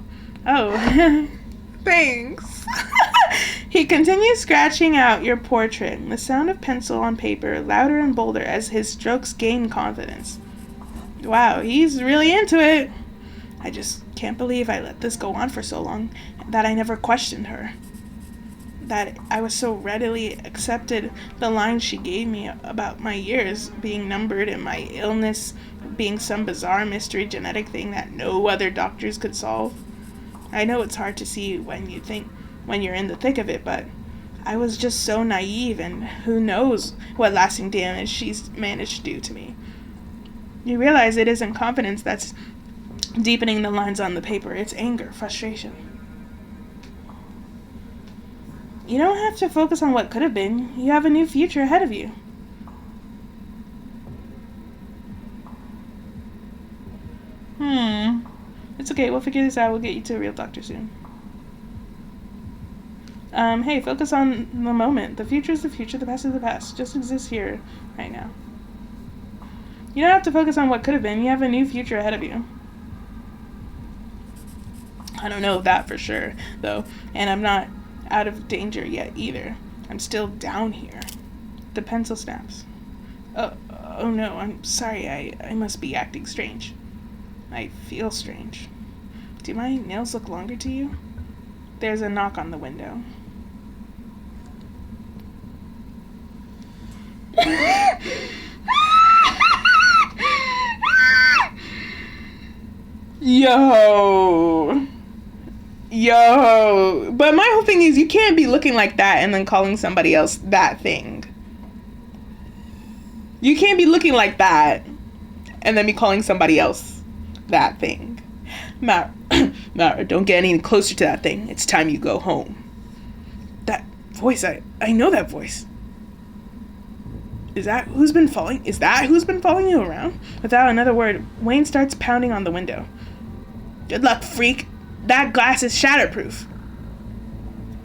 Oh, thanks. He continues scratching out your portrait, the sound of pencil on paper louder and bolder as his strokes gain confidence. Wow, he's really into it. I just can't believe I let this go on for so long, that I never questioned her. That I was so readily accepted the lines she gave me about my years being numbered and my illness being some bizarre mystery genetic thing that no other doctors could solve. I know it's hard to see when you're in the thick of it, but I was just so naive, and who knows what lasting damage she's managed to do to me. You realize it isn't confidence that's deepening the lines on the paper, it's anger, frustration. You don't have to focus on what could have been. You have a new future ahead of you. It's okay, we'll figure this out. We'll get you to a real doctor soon. Hey, focus on the moment. The future is the future, the past is the past. Just exists here, right now. You don't have to focus on what could have been. You have a new future ahead of you. I don't know that for sure, though, and I'm not out of danger yet either. I'm still down here. The pencil snaps. Oh no, I'm sorry. I must be acting strange. I feel strange. Do my nails look longer to you? There's a knock on the window. Yo. But my whole thing is you can't be looking like that and then calling somebody else that thing. You can't be looking like that and then be calling somebody else that thing. Mara, don't get any closer to that thing. It's time you go home. That voice, I know that voice. Is that who's been following you around? Without another word, Wayne starts pounding on the window. Good luck, freak. That glass is shatterproof.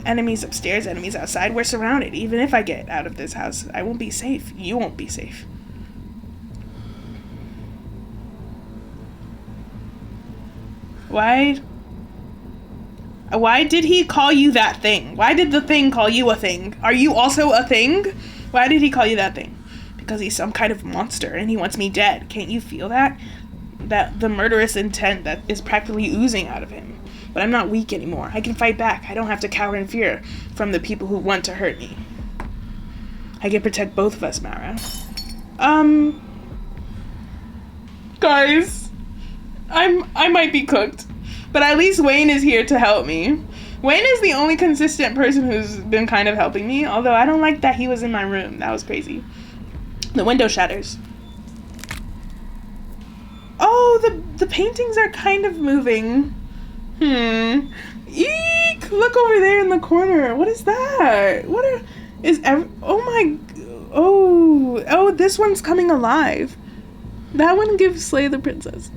Enemies upstairs, enemies outside. We're surrounded. Even if I get out of this house, I won't be safe. You won't be safe. Why did he call you that thing? Why did the thing call you a thing? Are you also a thing? Why did he call you that thing? Because he's some kind of monster and he wants me dead. Can't you feel that? That the murderous intent that is practically oozing out of him. But I'm not weak anymore. I can fight back. I don't have to cower in fear from the people who want to hurt me. I can protect both of us, Mara. Guys, I might be cooked. But at least Wayne is here to help me. Wayne is the only consistent person who's been kind of helping me, although I don't like that he was in my room. That was crazy. The window shatters. Oh, the paintings are kind of moving. Eek! Look over there in the corner. What is that? Oh, this one's coming alive. That one gives Slay the Princess.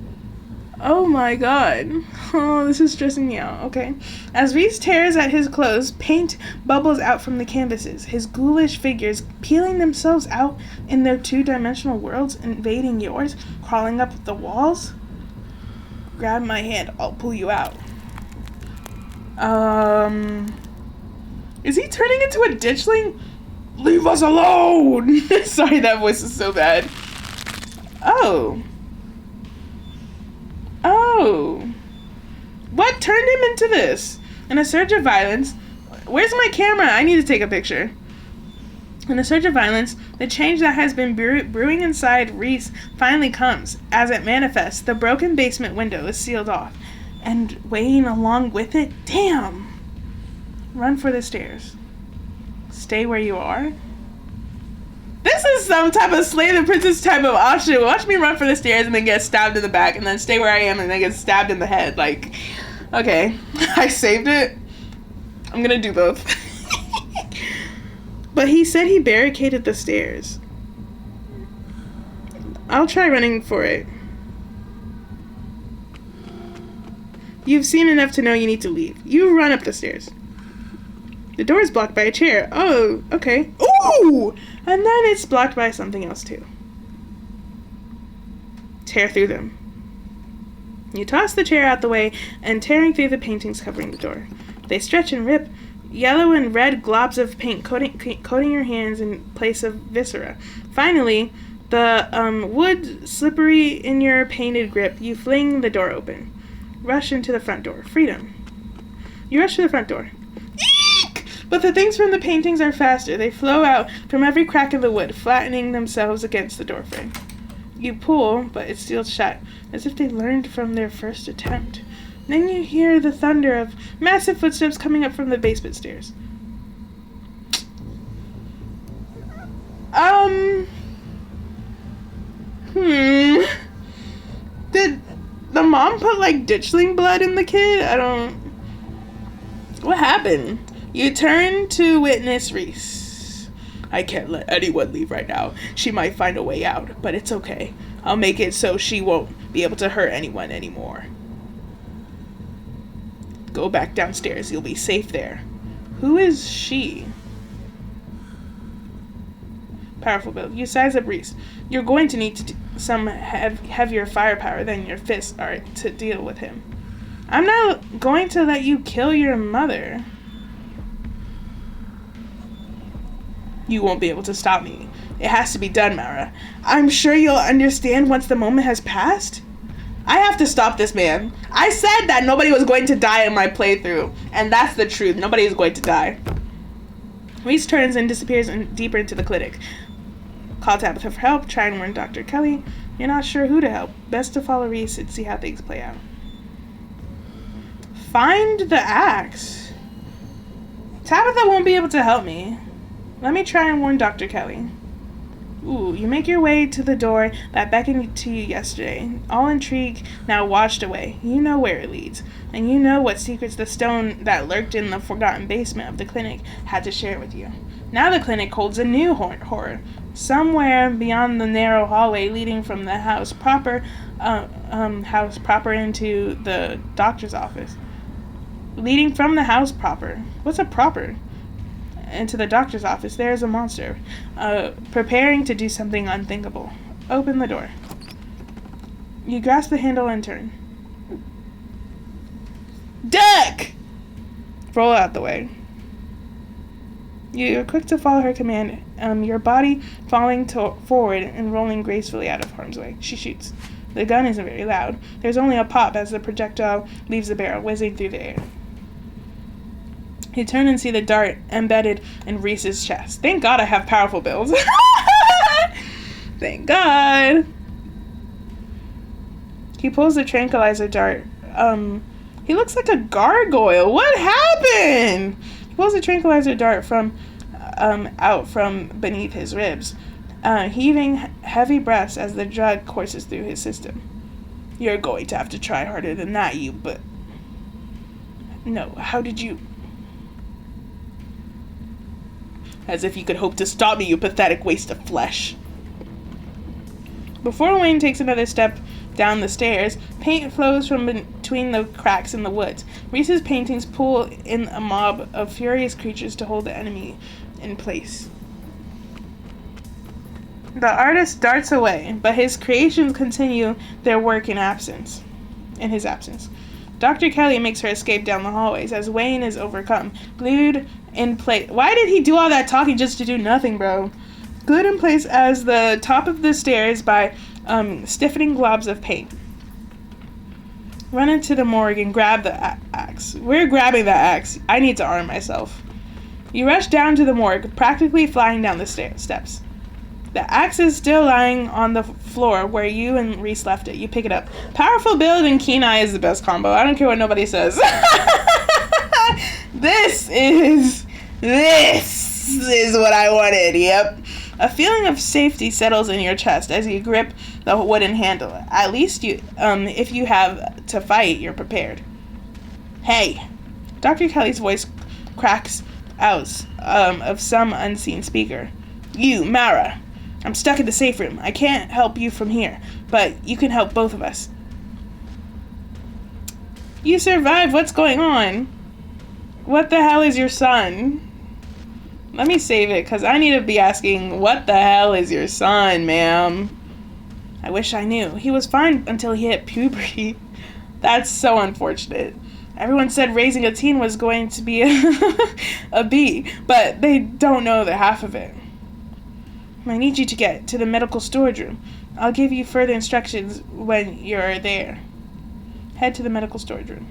Oh my god. Oh, this is stressing me out. Okay. As Reese tears at his clothes, paint bubbles out from the canvases, his ghoulish figures peeling themselves out in their two-dimensional worlds, invading yours, crawling up the walls. Grab my hand, I'll pull you out. Is he turning into a ditchling? Leave us alone! Sorry, that voice is so bad. Oh. What turned him into this? In a surge of violence... Where's my camera? I need to take a picture. In a surge of violence, the change that has been brewing inside Reese finally comes. As it manifests, the broken basement window is sealed off. And Wayne along with it? Damn! Run for the stairs. Stay where you are? This is some type of Slay the Princess type of option. Watch me run for the stairs and then get stabbed in the back, and then stay where I am and then get stabbed in the head. Like, okay. I saved it. I'm gonna do both. But he said he barricaded the stairs. I'll try running for it. You've seen enough to know you need to leave. You run up the stairs. The door is blocked by a chair. Oh, okay. Ooh! And then it's blocked by something else, too. Tear through them. You toss the chair out the way, and tearing through the paintings covering the door. They stretch and rip. Yellow and red globs of paint coating your hands in place of viscera. Finally, the wood slippery in your painted grip, you fling the door open. Rush into the front door. Freedom. You rush to the front door. Eek! But the things from the paintings are faster. They flow out from every crack in the wood, flattening themselves against the doorframe. You pull, but it's sealed shut, as if they learned from their first attempt. Then you hear the thunder of massive footsteps coming up from the basement stairs. Did the mom put, like, ditchling blood in the kid? What happened? You turn to witness Reese. I can't let anyone leave right now. She might find a way out, but it's okay. I'll make it so she won't be able to hurt anyone anymore. Go back downstairs. You'll be safe there. Who is she? Powerful build. You size up Reese. You're going to need some heavier firepower than your fists are to deal with him. I'm not going to let you kill your mother. You won't be able to stop me. It has to be done, Mara. I'm sure you'll understand once the moment has passed. I have to stop this man. I said that nobody was going to die in my playthrough, and that's the truth. Nobody is going to die. Reese turns and disappears deeper into the clinic. Call Tabitha for help. Try and warn Dr. Kelly. You're not sure who to help. Best to follow Reese and see how things play out. Find the axe. Tabitha won't be able to help me. Let me try and warn Dr. Kelly. Ooh, you make your way to the door that beckoned to you yesterday. All intrigue now washed away. You know where it leads. And you know what secrets the stone that lurked in the forgotten basement of the clinic had to share with you. Now the clinic holds a new horror. Somewhere beyond the narrow hallway leading from the house proper into the doctor's office. Leading from the house proper. What's a proper? Into the doctor's office, there is a monster, preparing to do something unthinkable. Open the door. You grasp the handle and turn. Duck! Roll out the way. You're quick to follow her command, your body falling forward and rolling gracefully out of harm's way. She shoots. The gun isn't very loud. There's only a pop as the projectile leaves the barrel, whizzing through the air. You turn and see the dart embedded in Reese's chest. Thank God I have powerful builds. Thank God. He pulls the tranquilizer dart. He looks like a gargoyle. What happened? He pulls the tranquilizer dart out from beneath his ribs, heaving heavy breaths as the drug courses through his system. You're going to have to try harder than that, but... No, how did you... As if you could hope to stop me, you pathetic waste of flesh. Before Wayne takes another step down the stairs, paint flows from between the cracks in the woods. Reese's paintings pull in a mob of furious creatures to hold the enemy in place. The artist darts away, but his creations continue their work in his absence. Dr. Kelly makes her escape down the hallways as Wayne is overcome, glued in place. Why did he do all that talking just to do nothing, bro? Glued in place as the top of the stairs by stiffening globs of paint. Run into the morgue and grab the axe. We're grabbing that axe. I need to arm myself. You rush down to the morgue, practically flying down the steps. The axe is still lying on the floor where you and Reese left it. You pick it up. Powerful build and keen eye is the best combo. I don't care what nobody says. This is what I wanted. Yep. A feeling of safety settles in your chest as you grip the wooden handle. At least if you have to fight, you're prepared. Hey. Dr. Kelly's voice cracks out of some unseen speaker. You, Mara. I'm stuck in the safe room. I can't help you from here, but you can help both of us. You survived. What's going on? What the hell is your son? Let me save it, because I need to be asking, what the hell is your son, ma'am? I wish I knew. He was fine until he hit puberty. That's so unfortunate. Everyone said raising a teen was going to be a B, but they don't know the half of it. I need you to get to the medical storage room. I'll give you further instructions when you're there. Head to the medical storage room.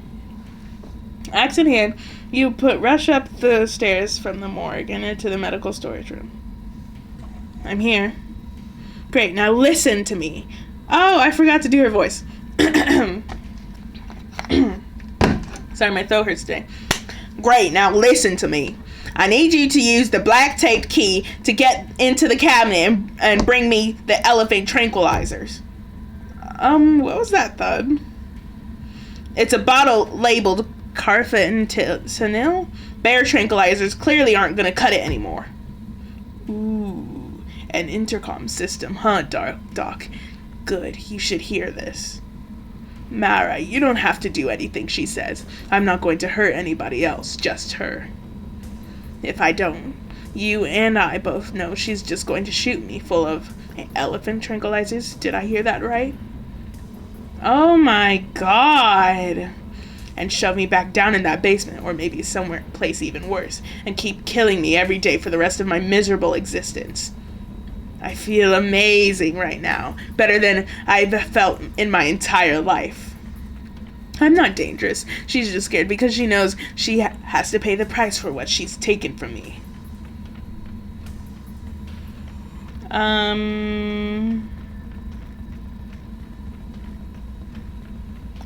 Axe in hand, you rush up the stairs from the morgue and into the medical storage room. I'm here. Great, now listen to me. Oh, I forgot to do her voice. Sorry, my throat hurts today. Great, now listen to me. I need you to use the black taped key to get into the cabinet and bring me the elephant tranquilizers. What was that, Thud? It's a bottle labeled carfentanil. Bear tranquilizers clearly aren't going to cut it anymore. Ooh, an intercom system, huh, Doc? Good, you should hear this. Mara, you don't have to do anything she says. I'm not going to hurt anybody else, just her. If I don't, you and I both know she's just going to shoot me full of elephant tranquilizers. Did I hear that right? Oh my God. And shove me back down in that basement, or maybe somewhere place even worse, and keep killing me every day for the rest of my miserable existence. I feel amazing right now. Better than I've felt in my entire life. I'm not dangerous. She's just scared because she knows she has to pay the price for what she's taken from me.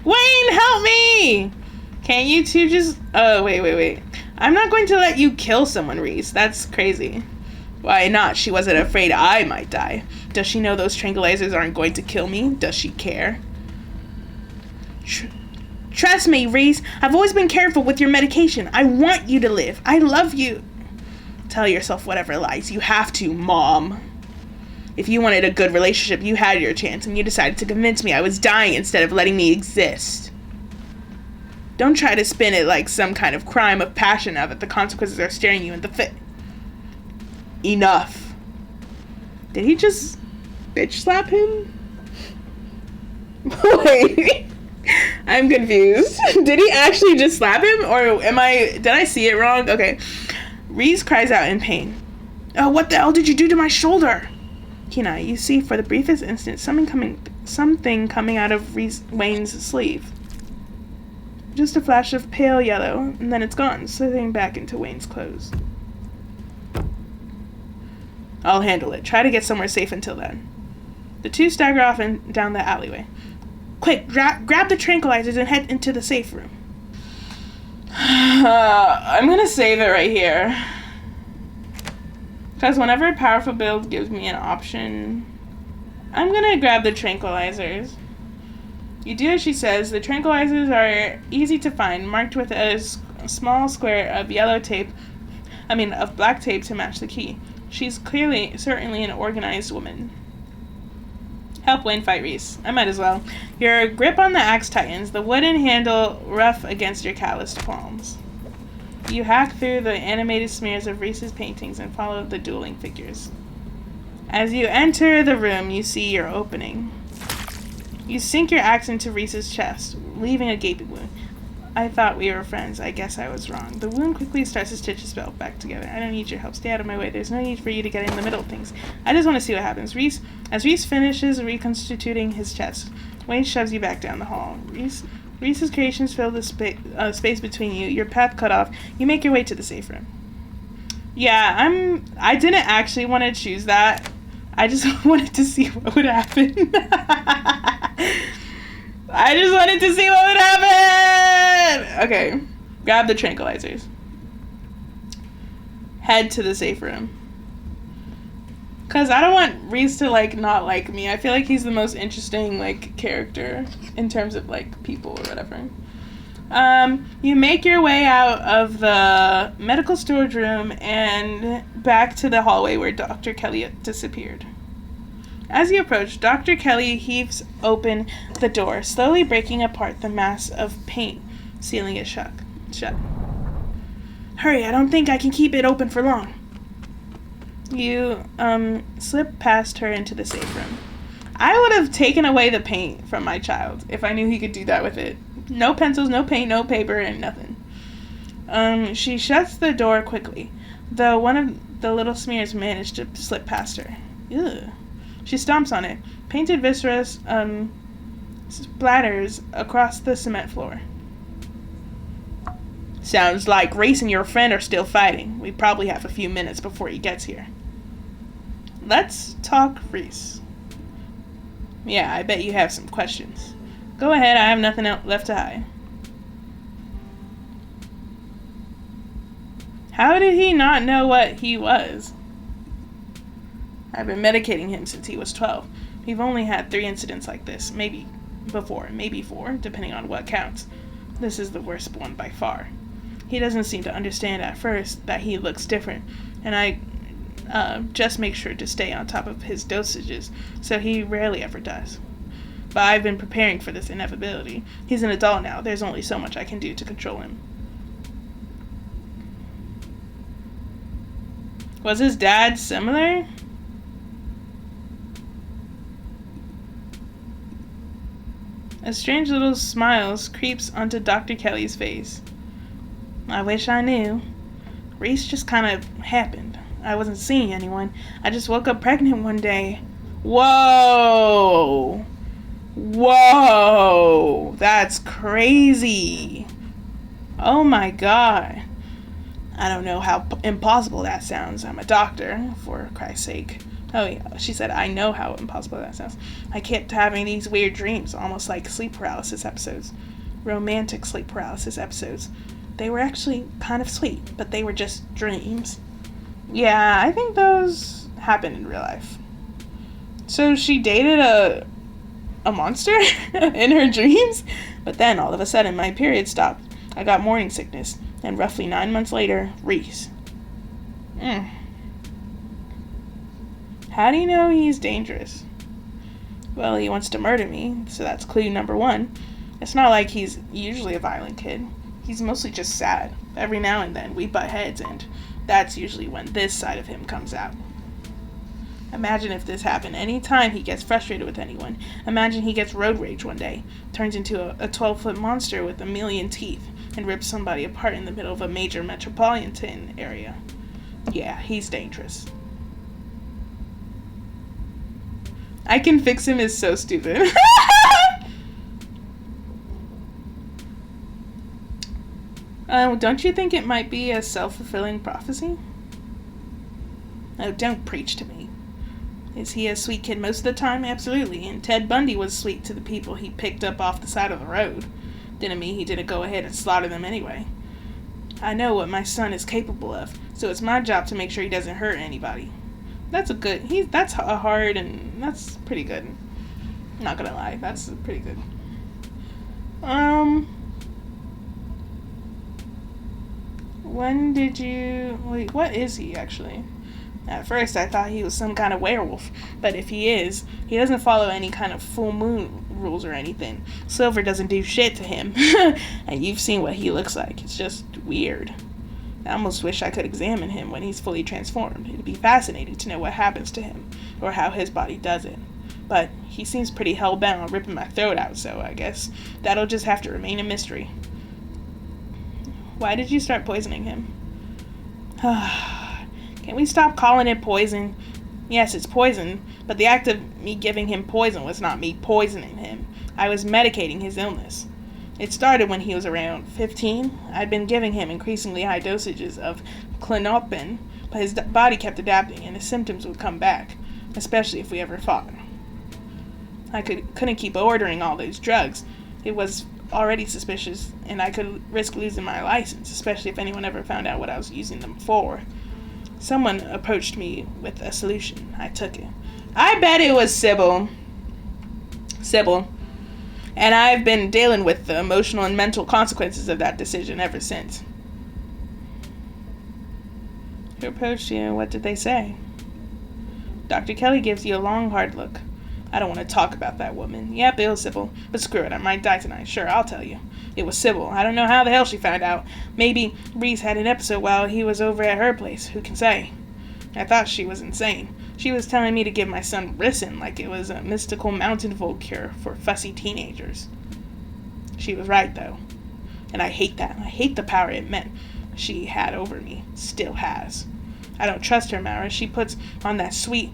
Wayne, help me! Can't you two just... Oh, wait. I'm not going to let you kill someone, Reese. That's crazy. Why not? She wasn't afraid I might die. Does she know those tranquilizers aren't going to kill me? Does she care? Trust me, Reese. I've always been careful with your medication. I want you to live. I love you. Tell yourself whatever lies you have to, Mom. If you wanted a good relationship, you had your chance, and you decided to convince me I was dying instead of letting me exist. Don't try to spin it like some kind of crime of passion now that the consequences are staring you in the face. Enough. Did he just bitch slap him? Wait. I'm confused. Did he actually just slap him? Or did I see it wrong? Okay. Reese cries out in pain. Oh, what the hell did you do to my shoulder? Kenai, you see, for the briefest instant, something coming out of Wayne's sleeve. Just a flash of pale yellow, and then it's gone, slithering back into Wayne's clothes. I'll handle it. Try to get somewhere safe until then. The two stagger off and down the alleyway. Quick, grab the tranquilizers and head into the safe room. I'm gonna save it right here. Because whenever a powerful build gives me an option, I'm gonna grab the tranquilizers. You do as she says. The tranquilizers are easy to find, marked with a small square of of black tape to match the key. She's certainly an organized woman. Help Wayne fight Reese. I might as well. Your grip on the axe tightens, the wooden handle rough against your calloused palms. You hack through the animated smears of Reese's paintings and follow the dueling figures. As you enter the room, you see your opening. You sink your axe into Reese's chest, leaving a gaping wound. I thought we were friends. I guess I was wrong. The wound quickly starts to stitch itself back together. I don't need your help. Stay out of my way. There's no need for you to get in the middle of things. I just want to see what happens. As Reese finishes reconstituting his chest, Wayne shoves you back down the hall. Reese's creations fill the space between you. Your path cut off. You make your way to the safe room. Yeah, I didn't actually want to choose that. I just wanted to see what would happen. I just wanted to see what would happen! Okay. Grab the tranquilizers. Head to the safe room. Because I don't want Reese to, not like me. I feel like he's the most interesting, character in terms of, people or whatever. You make your way out of the medical storage room and back to the hallway where Dr. Kelly disappeared. As you approach, Dr. Kelly heaves open the door, slowly breaking apart the mass of paint, sealing it shut. Hurry, I don't think I can keep it open for long. You, slip past her into the safe room. I would have taken away the paint from my child if I knew he could do that with it. No pencils, no paint, no paper, and nothing. She shuts the door quickly, though one of the little smears managed to slip past her. Ugh. She stomps on it. Painted viscera splatters across the cement floor. Sounds like Reese and your friend are still fighting. We probably have a few minutes before he gets here. Let's talk Reese. Yeah, I bet you have some questions. Go ahead, I have nothing else left to hide. How did he not know what he was? I've been medicating him since he was 12. We've only had 3 incidents like this. Maybe 4, depending on what counts. This is the worst one by far. He doesn't seem to understand at first that he looks different, and I just make sure to stay on top of his dosages, so he rarely ever does. But I've been preparing for this inevitability. He's an adult now. There's only so much I can do to control him. Was his dad similar? A strange little smile creeps onto Dr. Kelly's face. I wish I knew. Reese just kind of happened. I wasn't seeing anyone. I just woke up pregnant one day. Whoa! Whoa! That's crazy. Oh my god. I don't know how impossible that sounds. I'm a doctor, for Christ's sake. Oh yeah, she said, I know how impossible that sounds. I kept having these weird dreams, almost like sleep paralysis episodes. Romantic sleep paralysis episodes. They were actually kind of sweet, but they were just dreams. Yeah, I think those happen in real life. So she dated a monster in her dreams? But then, all of a sudden, my period stopped. I got morning sickness, and roughly 9 months later, Reese. How do you know he's dangerous? Well, he wants to murder me, so that's clue number 1. It's not like he's usually a violent kid. He's mostly just sad. Every now and then we butt heads, and that's usually when this side of him comes out. Imagine if this happened any time he gets frustrated with anyone. Imagine he gets road rage one day, turns into a 12-foot monster with a million teeth, and rips somebody apart in the middle of a major metropolitan area. Yeah, he's dangerous. I Can Fix Him is so stupid. Don't you think it might be a self-fulfilling prophecy? Oh, don't preach to me. Is he a sweet kid most of the time? Absolutely. And Ted Bundy was sweet to the people he picked up off the side of the road. Didn't mean he didn't go ahead and slaughter them anyway. I know what my son is capable of, so it's my job to make sure he doesn't hurt anybody. That's hard, and that's pretty good. Not gonna lie, that's pretty good. Wait, what is he actually? At first I thought he was some kind of werewolf, but if he is, he doesn't follow any kind of full moon rules or anything. Silver doesn't do shit to him, and you've seen what he looks like. It's just weird. I almost wish I could examine him when he's fully transformed. It'd be fascinating to know what happens to him, or how his body does it. But he seems pretty hell-bent on ripping my throat out, so I guess that'll just have to remain a mystery. Why did you start poisoning him? Can we stop calling it poison? Yes, it's poison, but the act of me giving him poison was not me poisoning him. I was medicating his illness. It started when he was around 15. I'd been giving him increasingly high dosages of clonopin, but his body kept adapting and his symptoms would come back, especially if we ever fought. I couldn't keep ordering all those drugs. It was already suspicious, and I could risk losing my license, especially if anyone ever found out what I was using them for. Someone approached me with a solution. I took it. I bet it was Sybil. And I've been dealing with the emotional and mental consequences of that decision ever since. Who approached you? What did they say? Dr. Kelly gives you a long, hard look. I don't want to talk about that woman. Yep, it was Sybil. But screw it, I might die tonight. Sure, I'll tell you. It was Sybil. I don't know how the hell she found out. Maybe Reese had an episode while he was over at her place. Who can say? I thought she was insane. She was telling me to give my son Ricin like it was a mystical mountain folk cure for fussy teenagers. She was right, though. And I hate that. I hate the power it meant she had over me. Still has. I don't trust her, Mara. She puts on that sweet...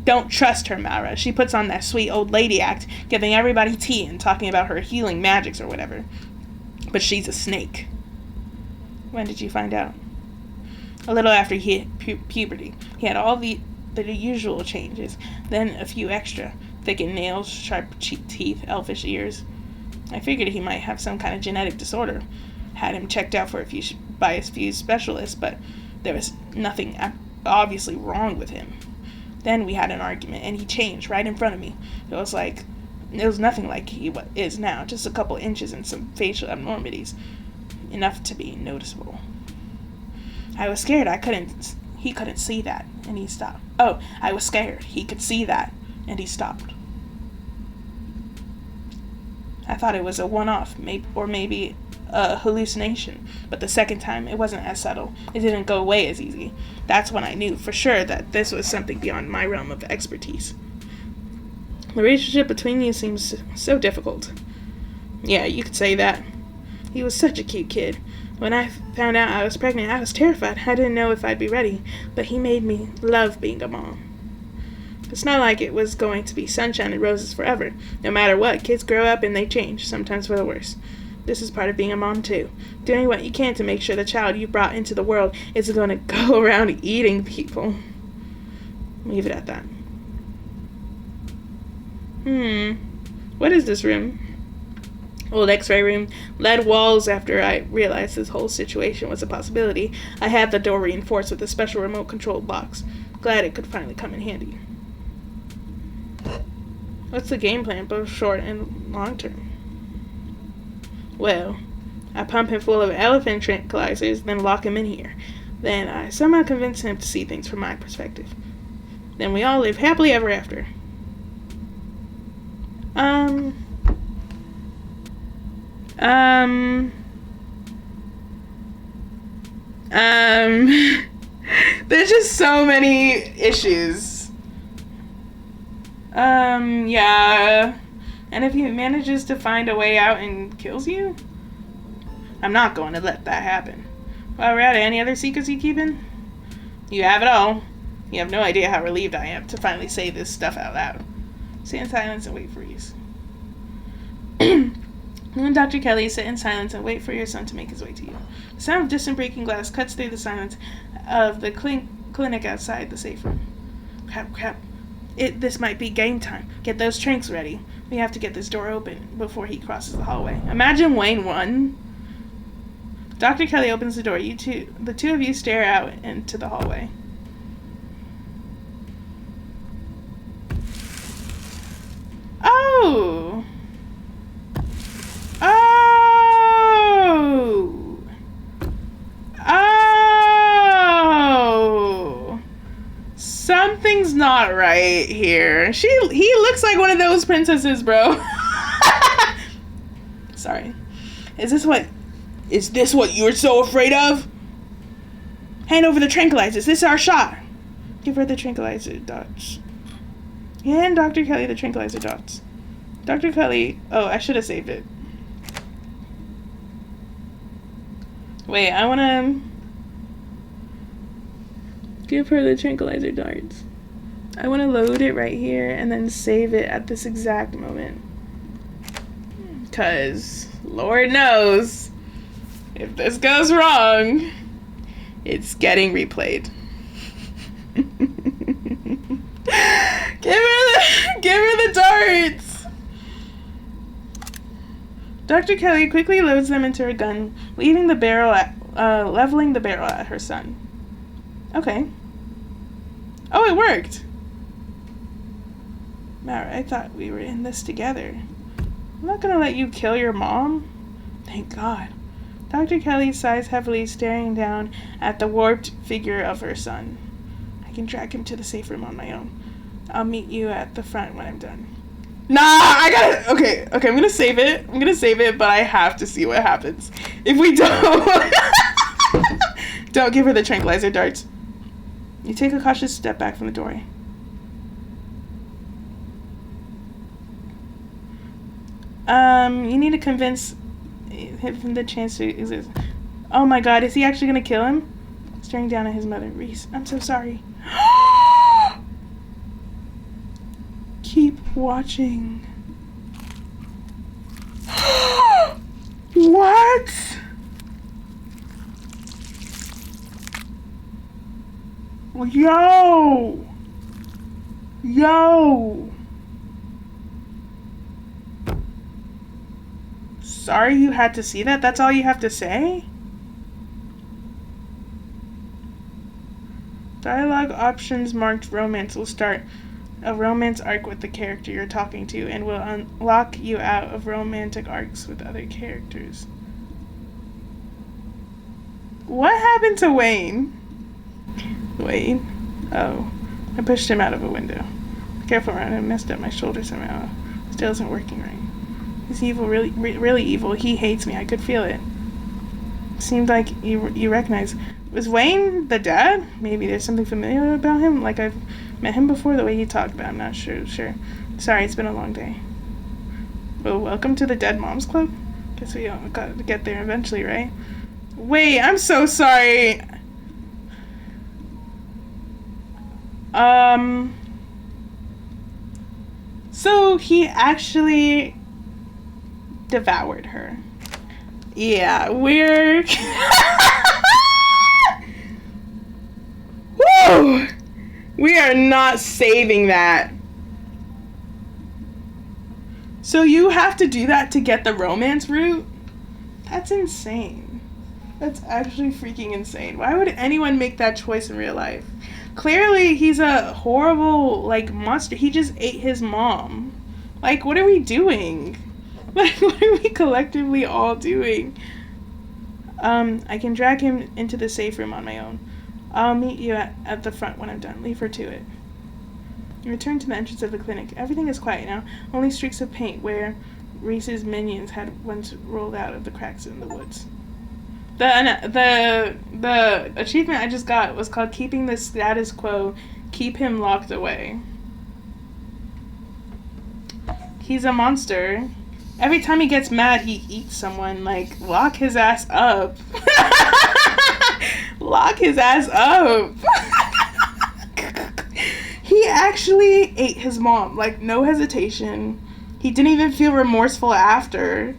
Don't trust her, Mara. She puts on that sweet old lady act, giving everybody tea and talking about her healing magics or whatever. But she's a snake. When did you find out? A little after he hit puberty. He had all the usual changes, then a few extra. Thickened nails, sharp teeth, elfish ears. I figured he might have some kind of genetic disorder. Had him checked out by a few specialists, but there was nothing obviously wrong with him. Then we had an argument, and he changed right in front of me. It was nothing like he is now, just a couple inches and some facial abnormities. Enough to be noticeable. I was scared he couldn't see that, and he stopped. Oh, I was scared he could see that, and he stopped. I thought it was a one-off, maybe a hallucination, but the second time it wasn't as subtle. It didn't go away as easy. That's when I knew for sure that this was something beyond my realm of expertise. The relationship between you seems so difficult. Yeah, you could say that. He was such a cute kid. When I found out I was pregnant, I was terrified. I didn't know if I'd be ready, but he made me love being a mom. It's not like it was going to be sunshine and roses forever. No matter what, kids grow up and they change, sometimes for the worse. This is part of being a mom, too. Doing what you can to make sure the child you brought into the world isn't going to go around eating people. Leave it at that. What is this room? Old x-ray room. Lead walls. After I realized this whole situation was a possibility, I had the door reinforced with a special remote-controlled box. Glad it could finally come in handy. What's the game plan, both short and long term? Well, I pump him full of elephant tranquilizers, then lock him in here. Then I somehow convince him to see things from my perspective. Then we all live happily ever after. Um, there's just so many issues. Yeah. And if he manages to find a way out and kills you? I'm not going to let that happen. While we're at it, any other secrets you keeping? You have it all. You have no idea how relieved I am to finally say this stuff out loud. Sit in silence and wait for you. You and Dr. Kelly sit in silence and wait for your son to make his way to you. The sound of distant breaking glass cuts through the silence of the clinic outside the safe room. Crap. This might be game time. Get those tranks ready. We have to get this door open before he crosses the hallway. Imagine Wayne won. Dr. Kelly opens the door. The two of you stare out into the hallway. Oh! Something's not right here. He looks like one of those princesses, bro. Sorry. Is this what you were so afraid of? Hand over the tranquilizers. This is our shot. Give her the tranquilizer dots. Hand Dr. Kelly the tranquilizer dots. Dr. Kelly... Oh, I should have saved it. Wait, I want to... Give her the tranquilizer darts. I want to load it right here and then save it at this exact moment. Because, Lord knows, if this goes wrong, it's getting replayed. Give her the darts! Dr. Kelly quickly loads them into her gun, leveling the barrel at her son. Okay. Oh, it worked! Mara, I thought we were in this together. I'm not gonna let you kill your mom. Thank God. Dr. Kelly sighs heavily, staring down at the warped figure of her son. I can drag him to the safe room on my own. I'll meet you at the front when I'm done. Nah, I gotta... Okay, I'm gonna save it, but I have to see what happens. If we don't... Don't give her the tranquilizer darts. You take a cautious step back from the doorway. You need to convince him the chance to exist. Oh my God, is he actually gonna kill him? Staring down at his mother. Reese, I'm so sorry. Keep watching. What? Yo! Sorry you had to see that? That's all you have to say? Dialogue options marked romance will start a romance arc with the character you're talking to and will unlock you out of romantic arcs with other characters. What happened to Wayne? Oh, I pushed him out of a window. Be careful around him, messed up my shoulder somehow. Still isn't working right. He's evil, really evil. He hates me. I could feel it. Seemed like you recognize. Was Wayne the dad? Maybe there's something familiar about him, like I've met him before, the way he talked, but I'm not sure. Sorry, it's been a long day. Well, welcome to the Dead Moms Club? Guess we all got to get there eventually, right? Wait, I'm so sorry. So he actually devoured her. Yeah, we're... Woo! We are not saving that. So you have to do that to get the romance route? That's insane. That's actually freaking insane. Why would anyone make that choice in real life? Clearly, he's a horrible, like, monster. He just ate his mom. Like, what are we doing? Like, what are we collectively all doing? I can drag him into the safe room on my own. I'll meet you at the front when I'm done. Leave her to it. You return to the entrance of the clinic. Everything is quiet now. Only streaks of paint where Reese's Minions had once rolled out of the cracks in the woods. The achievement I just got was called Keeping the Status Quo, Keep Him Locked Away. He's a monster. Every time he gets mad, he eats someone. Like, lock his ass up. Lock his ass up. He actually ate his mom. Like, no hesitation. He didn't even feel remorseful after.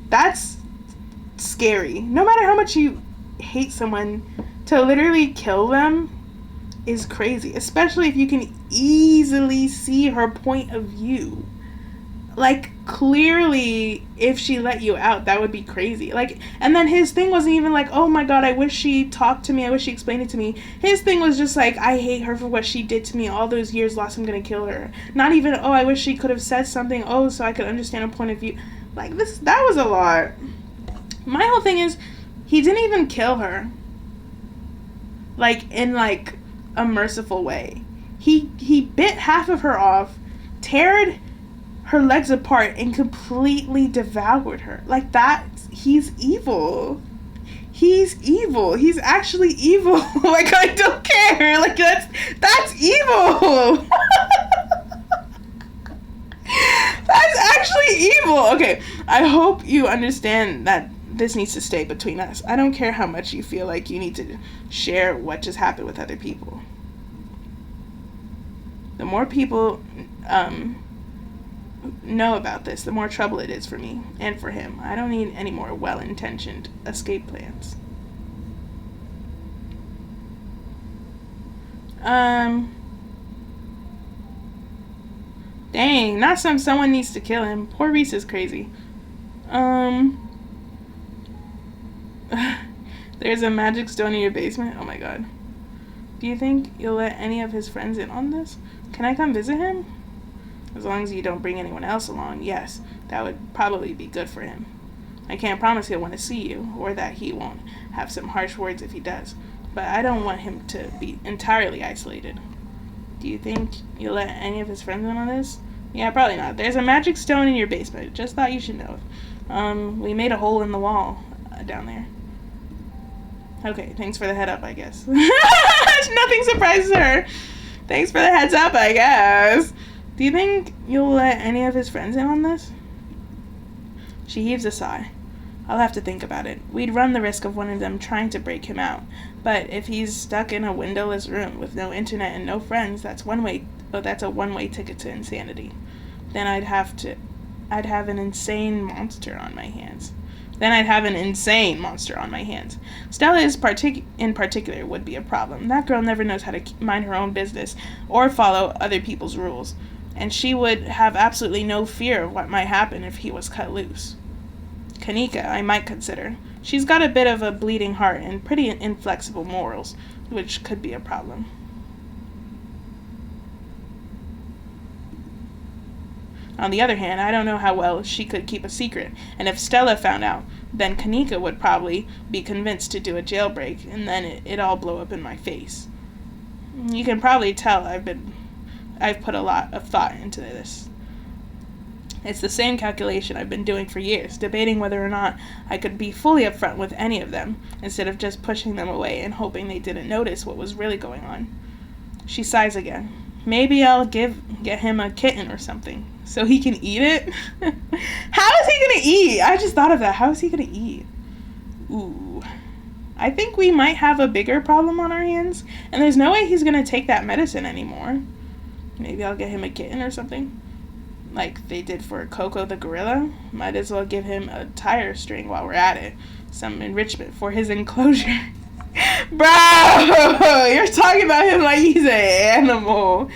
That's scary. No matter how much you hate someone, to literally kill them is crazy. Especially if you can easily see her point of view. Like, clearly, if she let you out, that would be crazy. Like, and then his thing wasn't even like, oh my god, I wish she talked to me, I wish she explained it to me. His thing was just like, I hate her for what she did to me all those years lost, I'm gonna kill her. Not even, oh, I wish she could have said something, oh, so I could understand a point of view. Like, that was a lot. My whole thing is, he didn't even kill her. Like, in, like, a merciful way. He bit half of her off, teared her legs apart, and completely devoured her. Like, that, he's evil. He's evil. He's actually evil. Like, I don't care. Like, that's evil. That's actually evil. Okay, I hope you understand that this needs to stay between us. I don't care how much you feel like you need to share what just happened with other people. The more people know about this, the more trouble it is for me and for him. I don't need any more well-intentioned escape plans. Dang, not someone needs to kill him. Poor Reese is crazy. There's a magic stone in your basement? Oh my god. Do you think you'll let any of his friends in on this? Can I come visit him? As long as you don't bring anyone else along, yes, that would probably be good for him. I can't promise he'll want to see you, or that he won't have some harsh words if he does, but I don't want him to be entirely isolated. Do you think you'll let any of his friends in on this? Yeah, probably not. There's a magic stone in your basement. Just thought you should know. We made a hole in the wall down there. Okay, thanks for the head up, I guess. Nothing surprises her. Thanks for the heads up, I guess. Do you think you'll let any of his friends in on this? She heaves a sigh. I'll have to think about it. We'd run the risk of one of them trying to break him out. But if he's stuck in a windowless room with no internet and no friends, that's a one-way ticket to insanity. Then I'd have an insane monster on my hands. Stella in particular would be a problem. That girl never knows how to mind her own business or follow other people's rules. And she would have absolutely no fear of what might happen if he was cut loose. Kanika, I might consider. She's got a bit of a bleeding heart and pretty inflexible morals, which could be a problem. On the other hand, I don't know how well she could keep a secret, and if Stella found out, then Kanika would probably be convinced to do a jailbreak, and then it'd all blow up in my face. You can probably tell I've put a lot of thought into this. It's the same calculation I've been doing for years, debating whether or not I could be fully upfront with any of them, instead of just pushing them away and hoping they didn't notice what was really going on. She sighs again. Maybe I'll get him a kitten or something, so he can eat it? How is he gonna eat? I just thought of that. How is he gonna eat? Ooh. I think we might have a bigger problem on our hands, and there's no way he's gonna take that medicine anymore. Maybe I'll get him a kitten or something, like they did for Coco the gorilla. Might as well give him a tire string while we're at it. Some enrichment for his enclosure. Bro, you're talking about him like he's an animal.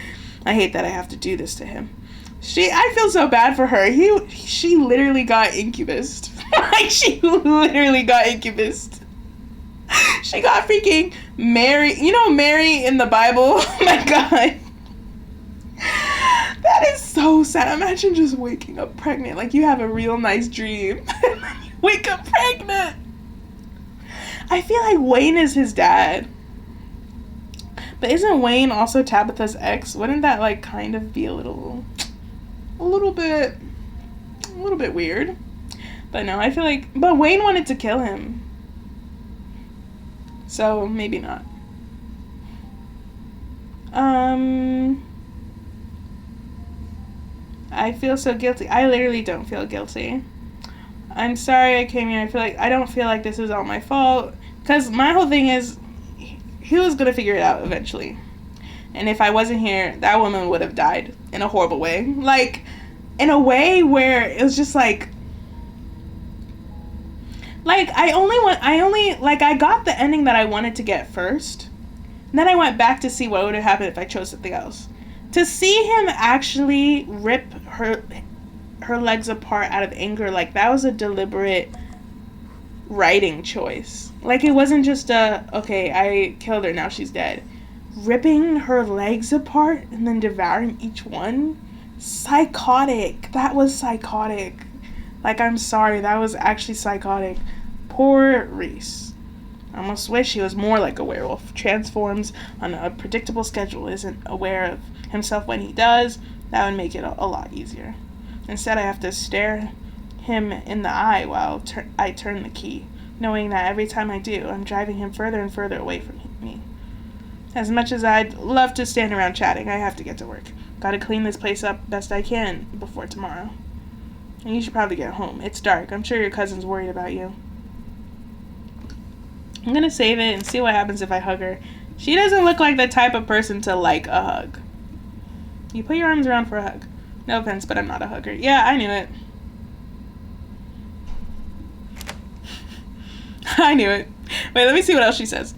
I hate that I have to do this to him. I feel so bad for her. She literally got incubus. Like, she literally got incubus. She got freaking Mary. You know Mary in the Bible? Oh my god. That is so sad. Imagine just waking up pregnant. Like, you have a real nice dream. And then you wake up pregnant. I feel like Wayne is his dad. But isn't Wayne also Tabitha's ex? Wouldn't that, like, kind of be a little bit little bit weird. But no, I feel like... But Wayne wanted to kill him. So, maybe not. I feel so guilty. I literally don't feel guilty. I'm sorry I came here. I don't feel like this is all my fault. Because my whole thing is, he was going to figure it out eventually. And if I wasn't here, that woman would have died in a horrible way. Like, in a way where it was just like I got the ending that I wanted to get first. And then I went back to see what would have happened if I chose something else. To see him actually rip her legs apart out of anger, like, that was a deliberate writing choice. Like, it wasn't just okay, I killed her, now she's dead. Ripping her legs apart and then devouring each one? Psychotic. That was psychotic. Like, I'm sorry, that was actually psychotic. Poor Reese. I almost wish he was more like a werewolf. Transforms on a predictable schedule, isn't aware of himself when he does. That would make it a lot easier. Instead, I have to stare him in the eye while I turn the key, knowing that every time I do, I'm driving him further and further away from me. As much as I'd love to stand around chatting, I have to get to work. Gotta clean this place up best I can before tomorrow. And you should probably get home. It's dark. I'm sure your cousin's worried about you. I'm gonna save it and see what happens if I hug her. She doesn't look like the type of person to like a hug. You put your arms around for a hug. No offense, but I'm not a hugger. Yeah, I knew it. I knew it. Wait, let me see what else she says.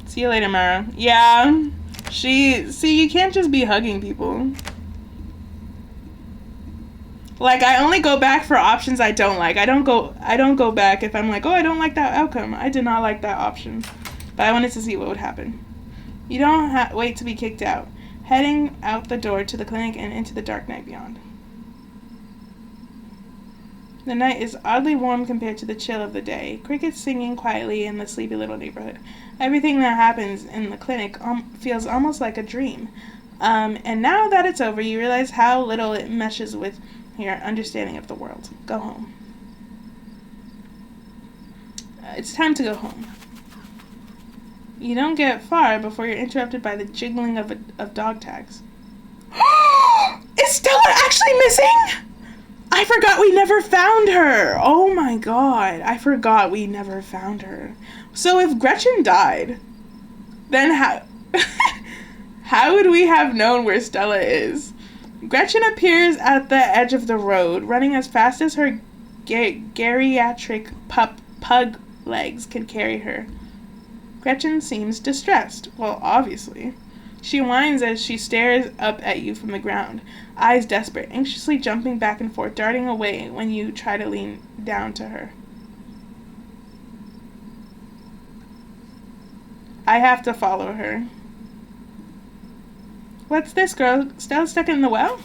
See you later, Mara. Yeah. See, you can't just be hugging people. Like, I only go back for options I don't like. I don't go back if I'm like, oh, I don't like that outcome. I did not like that option. But I wanted to see what would happen. You don't wait to be kicked out. Heading out the door to the clinic and into the dark night beyond. The night is oddly warm compared to the chill of the day. Crickets singing quietly in the sleepy little neighborhood. Everything that happens in the clinic feels almost like a dream. And now that it's over, you realize how little it meshes with your understanding of the world. Go home. It's time to go home. You don't get far before you're interrupted by the jiggling of dog tags. Is Stella actually missing? I forgot we never found her. Oh my god. I forgot we never found her. So if Gretchen died, then how would we have known where Stella is? Gretchen appears at the edge of the road, running as fast as her geriatric pug legs can carry her. Gretchen seems distressed. Well, obviously. She whines as she stares up at you from the ground, eyes desperate, anxiously jumping back and forth, darting away when you try to lean down to her. I have to follow her. What's this, girl? Stella's stuck in the well?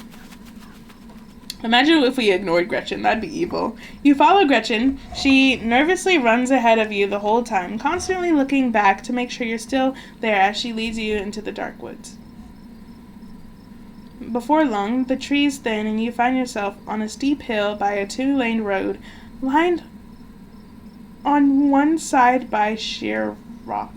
Imagine if we ignored Gretchen. That'd be evil. You follow Gretchen. She nervously runs ahead of you the whole time, constantly looking back to make sure you're still there as she leads you into the dark woods. Before long, the trees thin and you find yourself on a steep hill by a 2-lane road, lined on one side by sheer rock.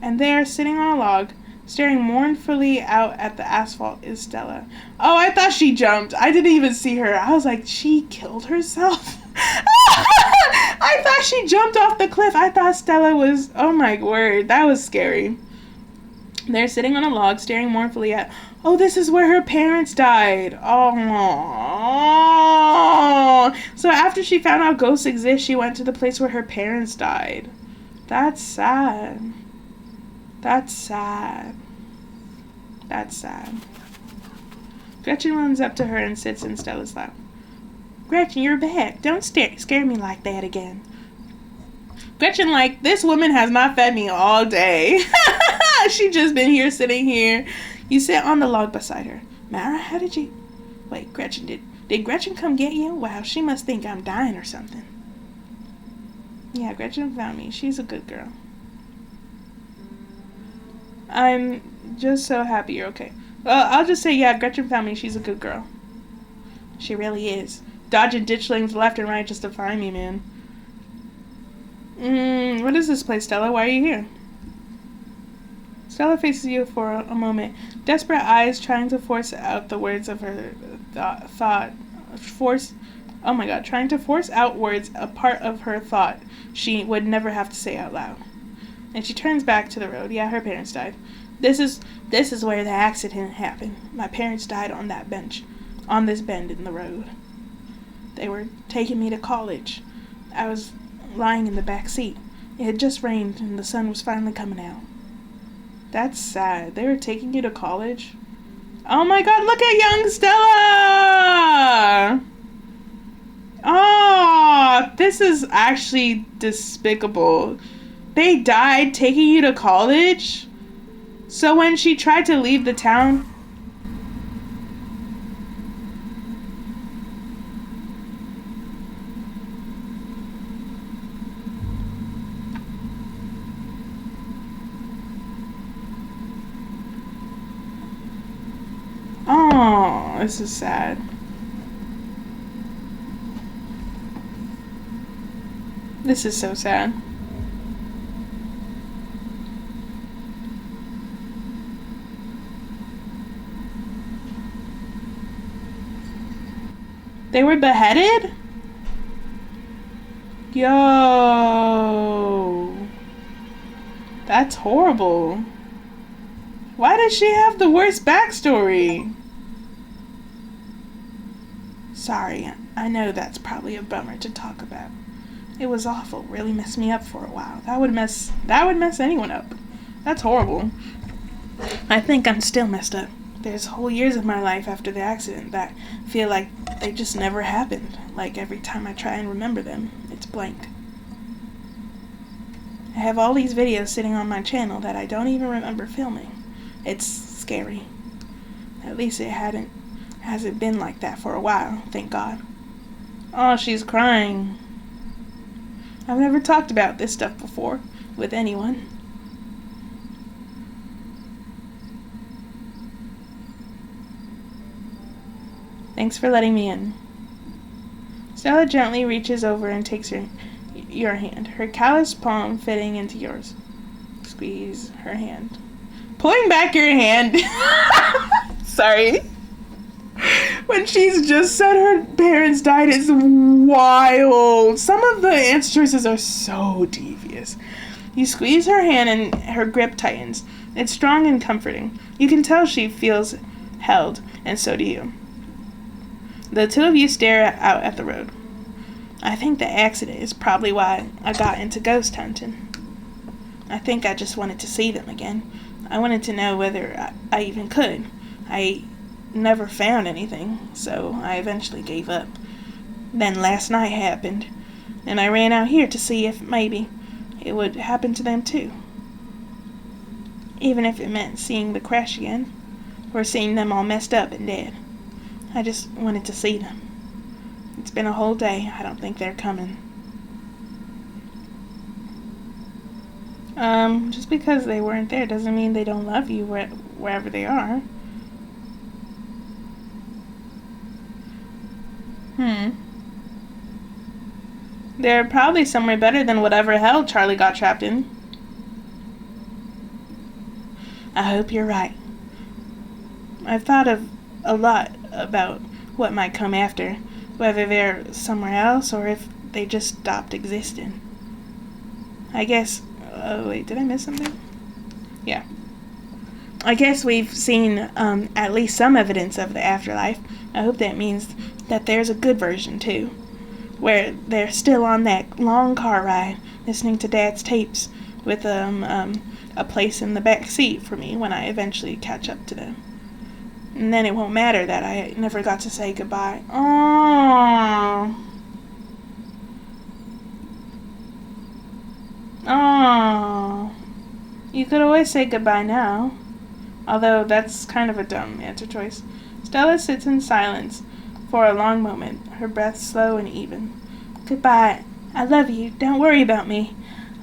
And there, sitting on a log, staring mournfully out at the asphalt, is Stella. Oh, I thought she jumped. I didn't even see her. I was like, she killed herself? I thought she jumped off the cliff. I thought Stella was... Oh my word, that was scary. They're sitting on a log, staring mournfully at... Oh, this is where her parents died. Oh. So after she found out ghosts exist, she went to the place where her parents died. That's sad. That's sad. That's sad. Gretchen runs up to her and sits in Stella's lap. Gretchen, you're back. Don't scare me like that again. Gretchen, like, this woman has not fed me all day. She just been here, sitting here. You sit on the log beside her. Mara, how did you... Wait, Gretchen, did Gretchen come get you? Wow, she must think I'm dying or something. Yeah, Gretchen found me. She's a good girl. I'm just so happy you're okay. Well, I'll just say, yeah, Gretchen found me. She's a good girl. She really is. Dodging ditchlings left and right just to find me, man. What is this place, Stella? Why are you here? Stella faces you for a moment, desperate eyes trying to force out the words of her trying to force out words a part of her thought she would never have to say out loud. And she turns back to the road. Yeah, her parents died. This is where the accident happened. My parents died on that bench, on this bend in the road. They were taking me to college. I was lying in the back seat. It had just rained and the sun was finally coming out. That's sad. They were taking you to college? Oh my god, look at young Stella! Oh, this is actually despicable. They died taking you to college? So when she tried to leave the town... Oh, this is sad. This is so sad. They were beheaded? Yo. That's horrible. Why does she have the worst backstory? Sorry, I know that's probably a bummer to talk about. It was awful, really messed me up for a while. That would mess anyone up. That's horrible. I think I'm still messed up. There's whole years of my life after the accident that feel like they just never happened. Like every time I try and remember them, it's blank. I have all these videos sitting on my channel that I don't even remember filming. It's scary. At least it hasn't been like that for a while, thank God. Oh, she's crying. I've never talked about this stuff before with anyone. Thanks for letting me in. Stella gently reaches over and takes your hand, her calloused palm fitting into yours. Squeeze her hand. Pulling back your hand. Sorry. When she's just said her parents died, it's wild. Some of the answer choices are so devious. You squeeze her hand and her grip tightens. It's strong and comforting. You can tell she feels held, and so do you. The two of you stare out at the road. I think the accident is probably why I got into ghost hunting. I think I just wanted to see them again. I wanted to know whether I even could. I never found anything, so I eventually gave up. Then last night happened, and I ran out here to see if maybe it would happen to them too. Even if it meant seeing the crash again, or seeing them all messed up and dead. I just wanted to see them. It's been a whole day. I don't think they're coming. Just because they weren't there doesn't mean they don't love you wherever they are. They're probably somewhere better than whatever hell Charlie got trapped in. I hope you're right. I've thought a lot about what might come after, whether they're somewhere else or if they just stopped existing. I guess... wait, did I miss something? Yeah. I guess we've seen at least some evidence of the afterlife. I hope that means that there's a good version too, where they're still on that long car ride, listening to Dad's tapes with a place in the back seat for me when I eventually catch up to them. And then it won't matter that I never got to say goodbye. Oh. Oh. You could always say goodbye now. Although that's kind of a dumb answer choice. Stella sits in silence for a long moment, her breath slow and even. Goodbye. I love you. Don't worry about me.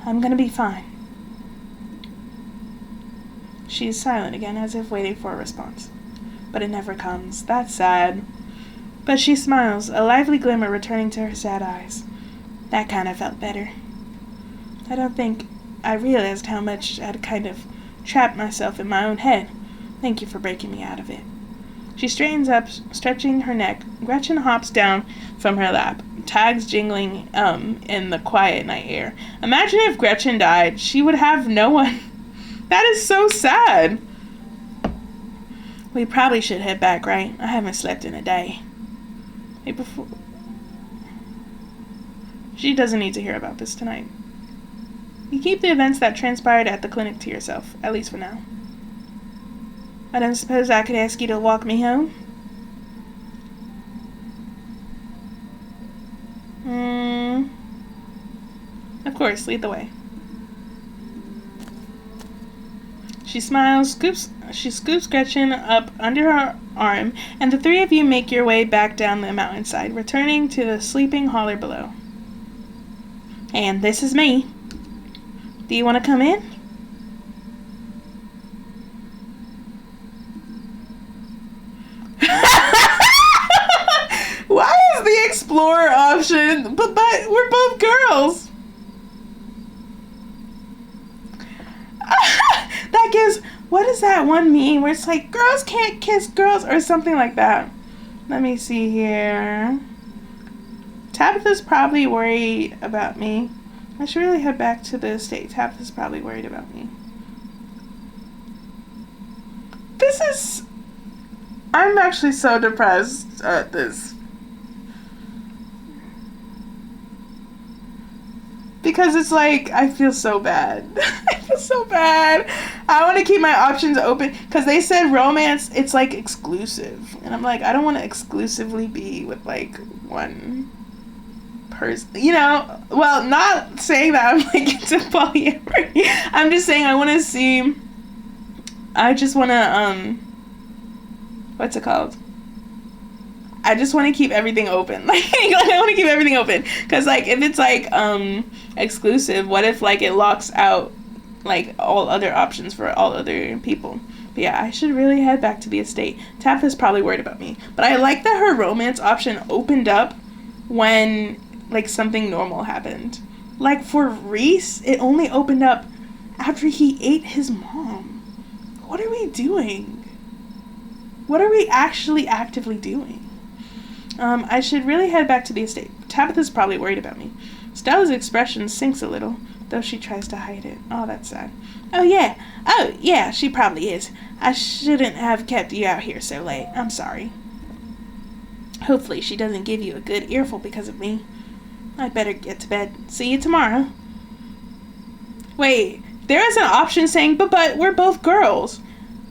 I'm gonna be fine. She's silent again, as if waiting for a response. But it never comes. That's sad. But she smiles, a lively glimmer returning to her sad eyes. That kind of felt better. I don't think I realized how much I'd kind of trapped myself in my own head. Thank you for breaking me out of it. She straightens up, stretching her neck. Gretchen hops down from her lap, tags jingling in the quiet night air. Imagine if Gretchen died. She would have no one. That is so sad. We probably should head back, right? I haven't slept in a day. Hey, before... She doesn't need to hear about this tonight. You keep the events that transpired at the clinic to yourself, at least for now. I don't suppose I could ask you to walk me home? Of course, lead the way. She smiles, she scoops Gretchen up under her arm, and the three of you make your way back down the mountainside, returning to the sleeping holler below. And this is me. Do you want to come in? Why is the explorer option? But we're both girls. That gives, what does that one mean? Where it's like, girls can't kiss girls or something like that. Let me see here. Tabitha's probably worried about me. I should really head back to the estate. Tabitha's probably worried about me. I'm actually so depressed at this. Because it's like, I feel so bad. I feel so bad. I want to keep my options open. Because they said romance, it's like exclusive. And I'm like, I don't want to exclusively be with like one person. You know, well, not saying that I'm like into polyamory. I'm just saying I want to see, I just want to, what's it called? I just want to keep everything open. Like I want to keep everything open. Because, like, if it's, like, exclusive, what if, like, it locks out, like, all other options for all other people? But, yeah, I should really head back to the estate. Tabitha's probably worried about me. But I like that her romance option opened up when, like, something normal happened. Like, for Reese, it only opened up after he ate his mom. What are we doing? What are we actually actively doing? I should really head back to the estate. Tabitha's probably worried about me. Stella's expression sinks a little, though she tries to hide it. Oh, that's sad. Oh, yeah, she probably is. I shouldn't have kept you out here so late. I'm sorry. Hopefully she doesn't give you a good earful because of me. I'd better get to bed. See you tomorrow. Wait, there is an option saying, but we're both girls.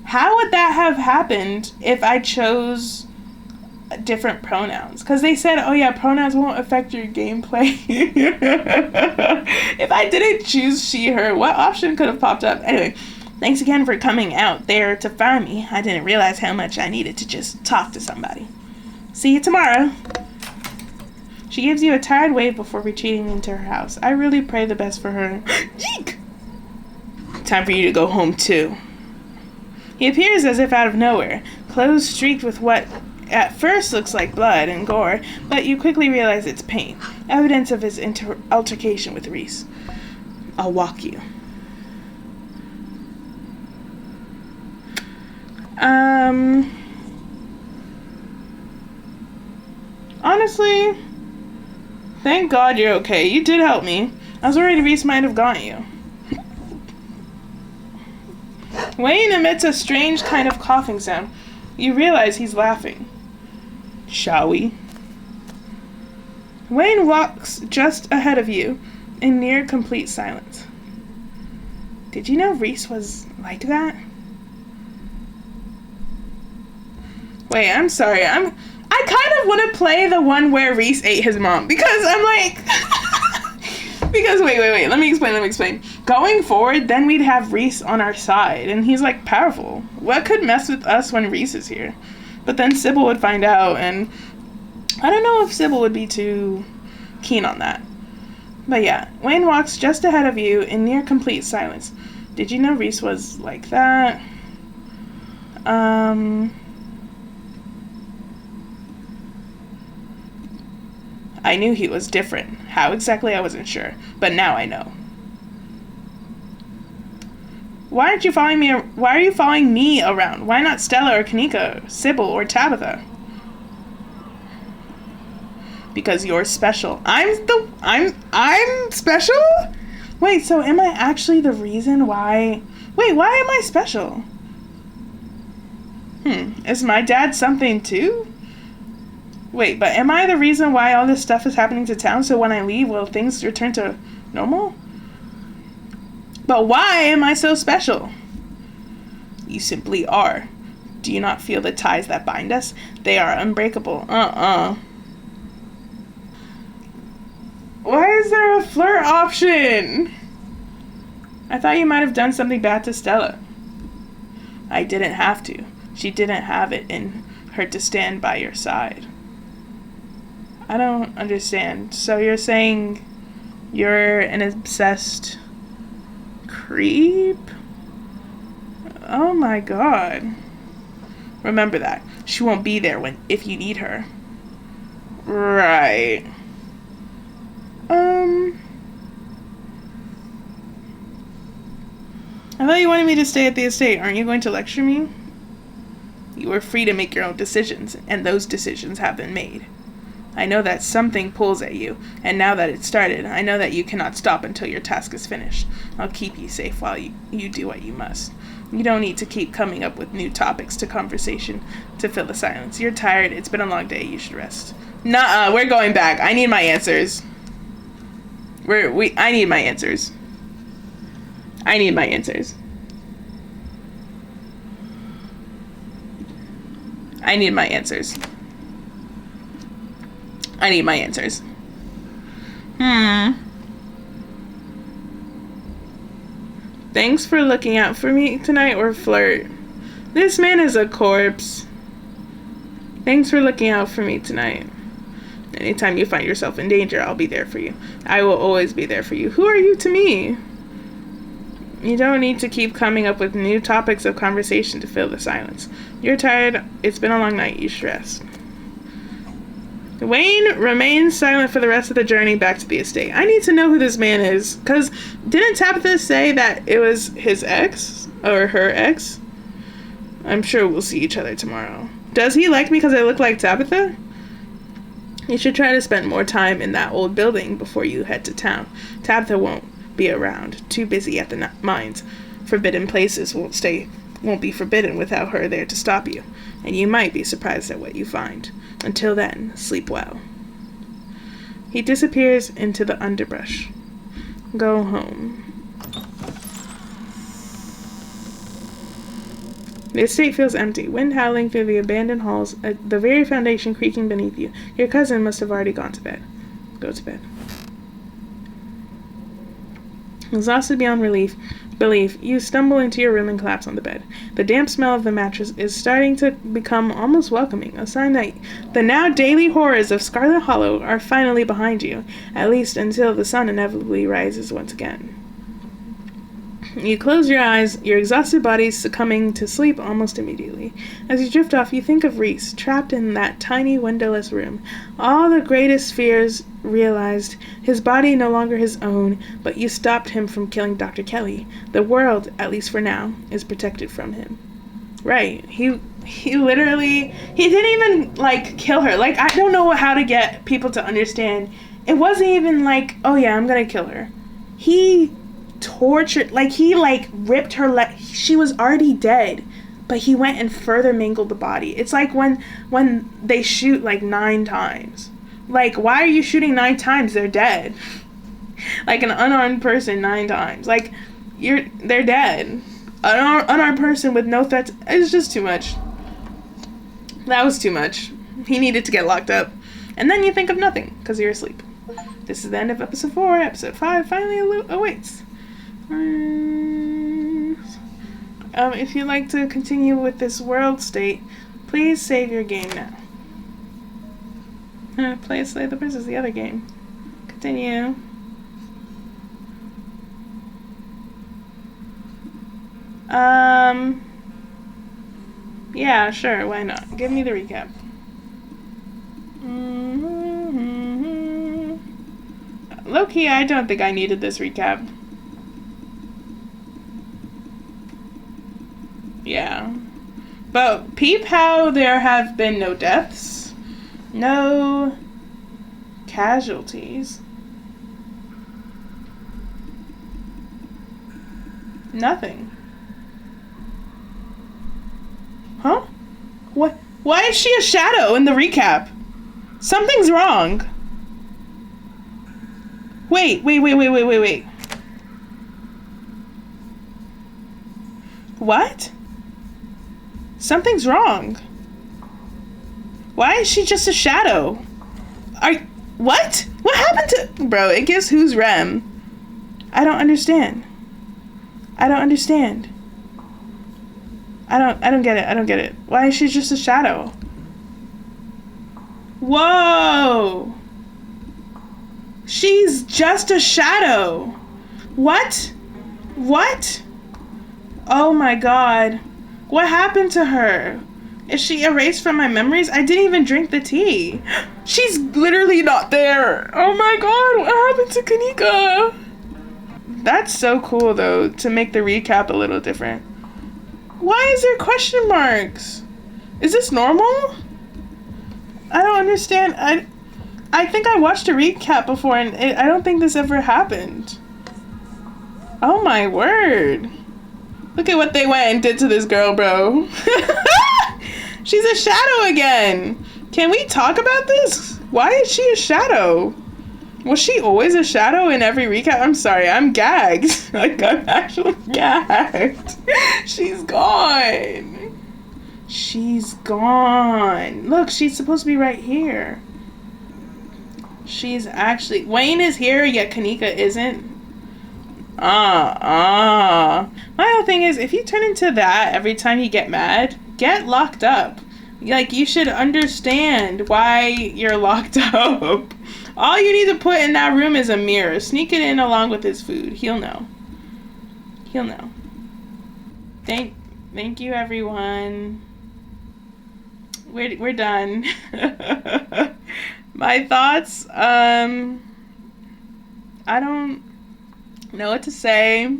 How would that have happened if I chose different pronouns? Because they said, oh yeah, pronouns won't affect your gameplay. If I didn't choose she, her, what option could have popped up? Anyway, thanks again for coming out there to find me. I didn't realize how much I needed to just talk to somebody. See you tomorrow. She gives you a tired wave before retreating into her house. I really pray the best for her. Yeek! Time for you to go home too. He appears as if out of nowhere, clothes streaked with what at first looks like blood and gore, but you quickly realize it's paint, evidence of his altercation with Reese. I'll walk you. Honestly, thank God you're okay. You did help me. I was worried Reese might have gotten you. Wayne emits a strange kind of coughing sound. You realize he's laughing. Shall we? Wayne walks just ahead of you in near complete silence. Did you know Reese was like that? Wait, I'm sorry. I kind of want to play the one where Reese ate his mom because I'm like... Because, wait, let me explain. Going forward, then we'd have Reese on our side, and he's, like, powerful. What could mess with us when Reese is here? But then Sybil would find out, and I don't know if Sybil would be too keen on that. But yeah, Wayne walks just ahead of you in near complete silence. Did you know Reese was like that? I knew he was different. How exactly, I wasn't sure. But now I know. Why aren't you following me? Why are you following me around? Why not Stella or Kanika, Sybil or Tabitha? Because you're special. I'm special? Wait, so am I actually the reason why? Wait, why am I special? Is my dad something too? Wait, but am I the reason why all this stuff is happening to town? So when I leave, will things return to normal? But why am I so special? You simply are. Do you not feel the ties that bind us? They are unbreakable. Why is there a flirt option? I thought you might have done something bad to Stella. I didn't have to. She didn't have it in her to stand by your side. I don't understand. So you're saying you're an obsessed creep? Oh my god. Remember that. She won't be there if you need her. Right. I thought you wanted me to stay at the estate. Aren't you going to lecture me? You are free to make your own decisions, and those decisions have been made. I know that something pulls at you, and now that it's started, I know that you cannot stop until your task is finished. I'll keep you safe while you do what you must. You don't need to keep coming up with new topics to conversation to fill the silence. You're tired. It's been a long day. You should rest. Nuh-uh. We're going back. I need my answers. I need my answers. I need my answers. I need my answers. I need my answers. Thanks for looking out for me tonight, or flirt. This man is a corpse. Thanks for looking out for me tonight. Anytime you find yourself in danger, I'll be there for you. I will always be there for you. Who are you to me? You don't need to keep coming up with new topics of conversation to fill the silence. You're tired. It's been a long night. You should rest. Wayne remains silent for the rest of the journey back to the estate. I need to know who this man is, because didn't Tabitha say that it was his ex, or her ex? I'm sure we'll see each other tomorrow. Does he like me because I look like Tabitha? You should try to spend more time in that old building before you head to town. Tabitha won't be around, too busy at the mines. Forbidden places won't be forbidden without her there to stop you, and you might be surprised at what you find. Until then, sleep well. He disappears into the underbrush. Go home. The estate feels empty, wind howling through the abandoned halls, the very foundation creaking beneath you. Your cousin must have already gone to bed. Go to bed. Exhausted beyond belief, you stumble into your room and collapse on the bed. The damp smell of the mattress is starting to become almost welcoming, a sign that the now daily horrors of Scarlet Hollow are finally behind you, at least until the sun inevitably rises once again. You close your eyes, your exhausted body succumbing to sleep almost immediately. As you drift off, you think of Reese, trapped in that tiny windowless room. All the greatest fears realized, his body no longer his own, but you stopped him from killing Dr. Kelly. The world, at least for now, is protected from him. Right. He literally, he didn't even, kill her. I don't know how to get people to understand. It wasn't even oh yeah, I'm gonna kill her. He tortured, he ripped her leg. She was already dead, but he went and further mangled the body. It's like when they shoot 9 times. Why are you shooting 9 times? They're dead. An unarmed person 9 times. They're dead. An unarmed person with no threats. It's just too much. That was too much. He needed to get locked up. And then you think of nothing, because you're asleep. This is the end of episode 4. Episode 5 finally awaits. If you'd like to continue with this world state, please save your game now. Play Slay the Princess, the other game. Continue. Yeah, sure, why not? Give me the recap. Low-key, I don't think I needed this recap. Yeah. But peep how there have been no deaths, no casualties. Nothing. Huh? What? Why is she a shadow in the recap? Something's wrong. Wait. What? Something's wrong. Why is she just a shadow? What? What happened to... Bro, it gives who's Rem. I don't understand. I don't get it. Why is she just a shadow? Whoa! She's just a shadow. What? Oh my god. What happened to her? Is she erased from my memories? I didn't even drink the tea. She's literally not there. Oh my god, what happened to Kanika? That's so cool though, to make the recap a little different. Why is there question marks? Is this normal? I don't understand. I think I watched a recap before and I don't think this ever happened. Oh my word. Look at what they went and did to this girl, bro. She's a shadow again. Can we talk about this? Why is she a shadow? Was she always a shadow in every recap? I'm sorry, I'm gagged. Like, I'm actually gagged. She's gone. She's gone. Look, she's supposed to be right here. She's actually... Wayne is here, yet Kanika isn't. My whole thing is, if you turn into that every time you get mad, get locked up. Like, you should understand why you're locked up. All you need to put in that room is a mirror. Sneak it in along with his food. He'll know. Thank you, everyone. We're done. My thoughts, I don't know what to say.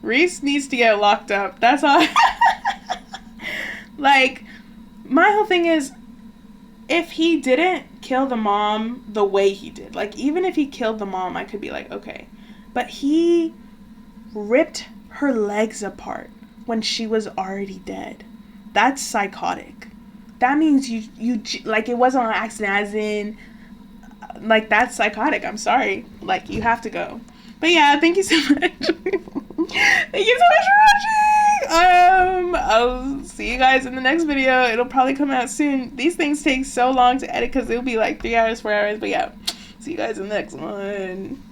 Reese needs to get locked up. That's all. Like, my whole thing is, if he didn't kill the mom the way he did, like, even if he killed the mom, I could be like, okay. But he ripped her legs apart when she was already dead. That's psychotic. That means you like, it wasn't an accident, as in, like, that's psychotic. I'm sorry. Like, you have to go. But yeah, thank you so much. Thank you so much for watching. I'll see you guys in the next video. It'll probably come out soon. These things take so long to edit because it'll be like 3 hours, 4 hours. But yeah, see you guys in the next one.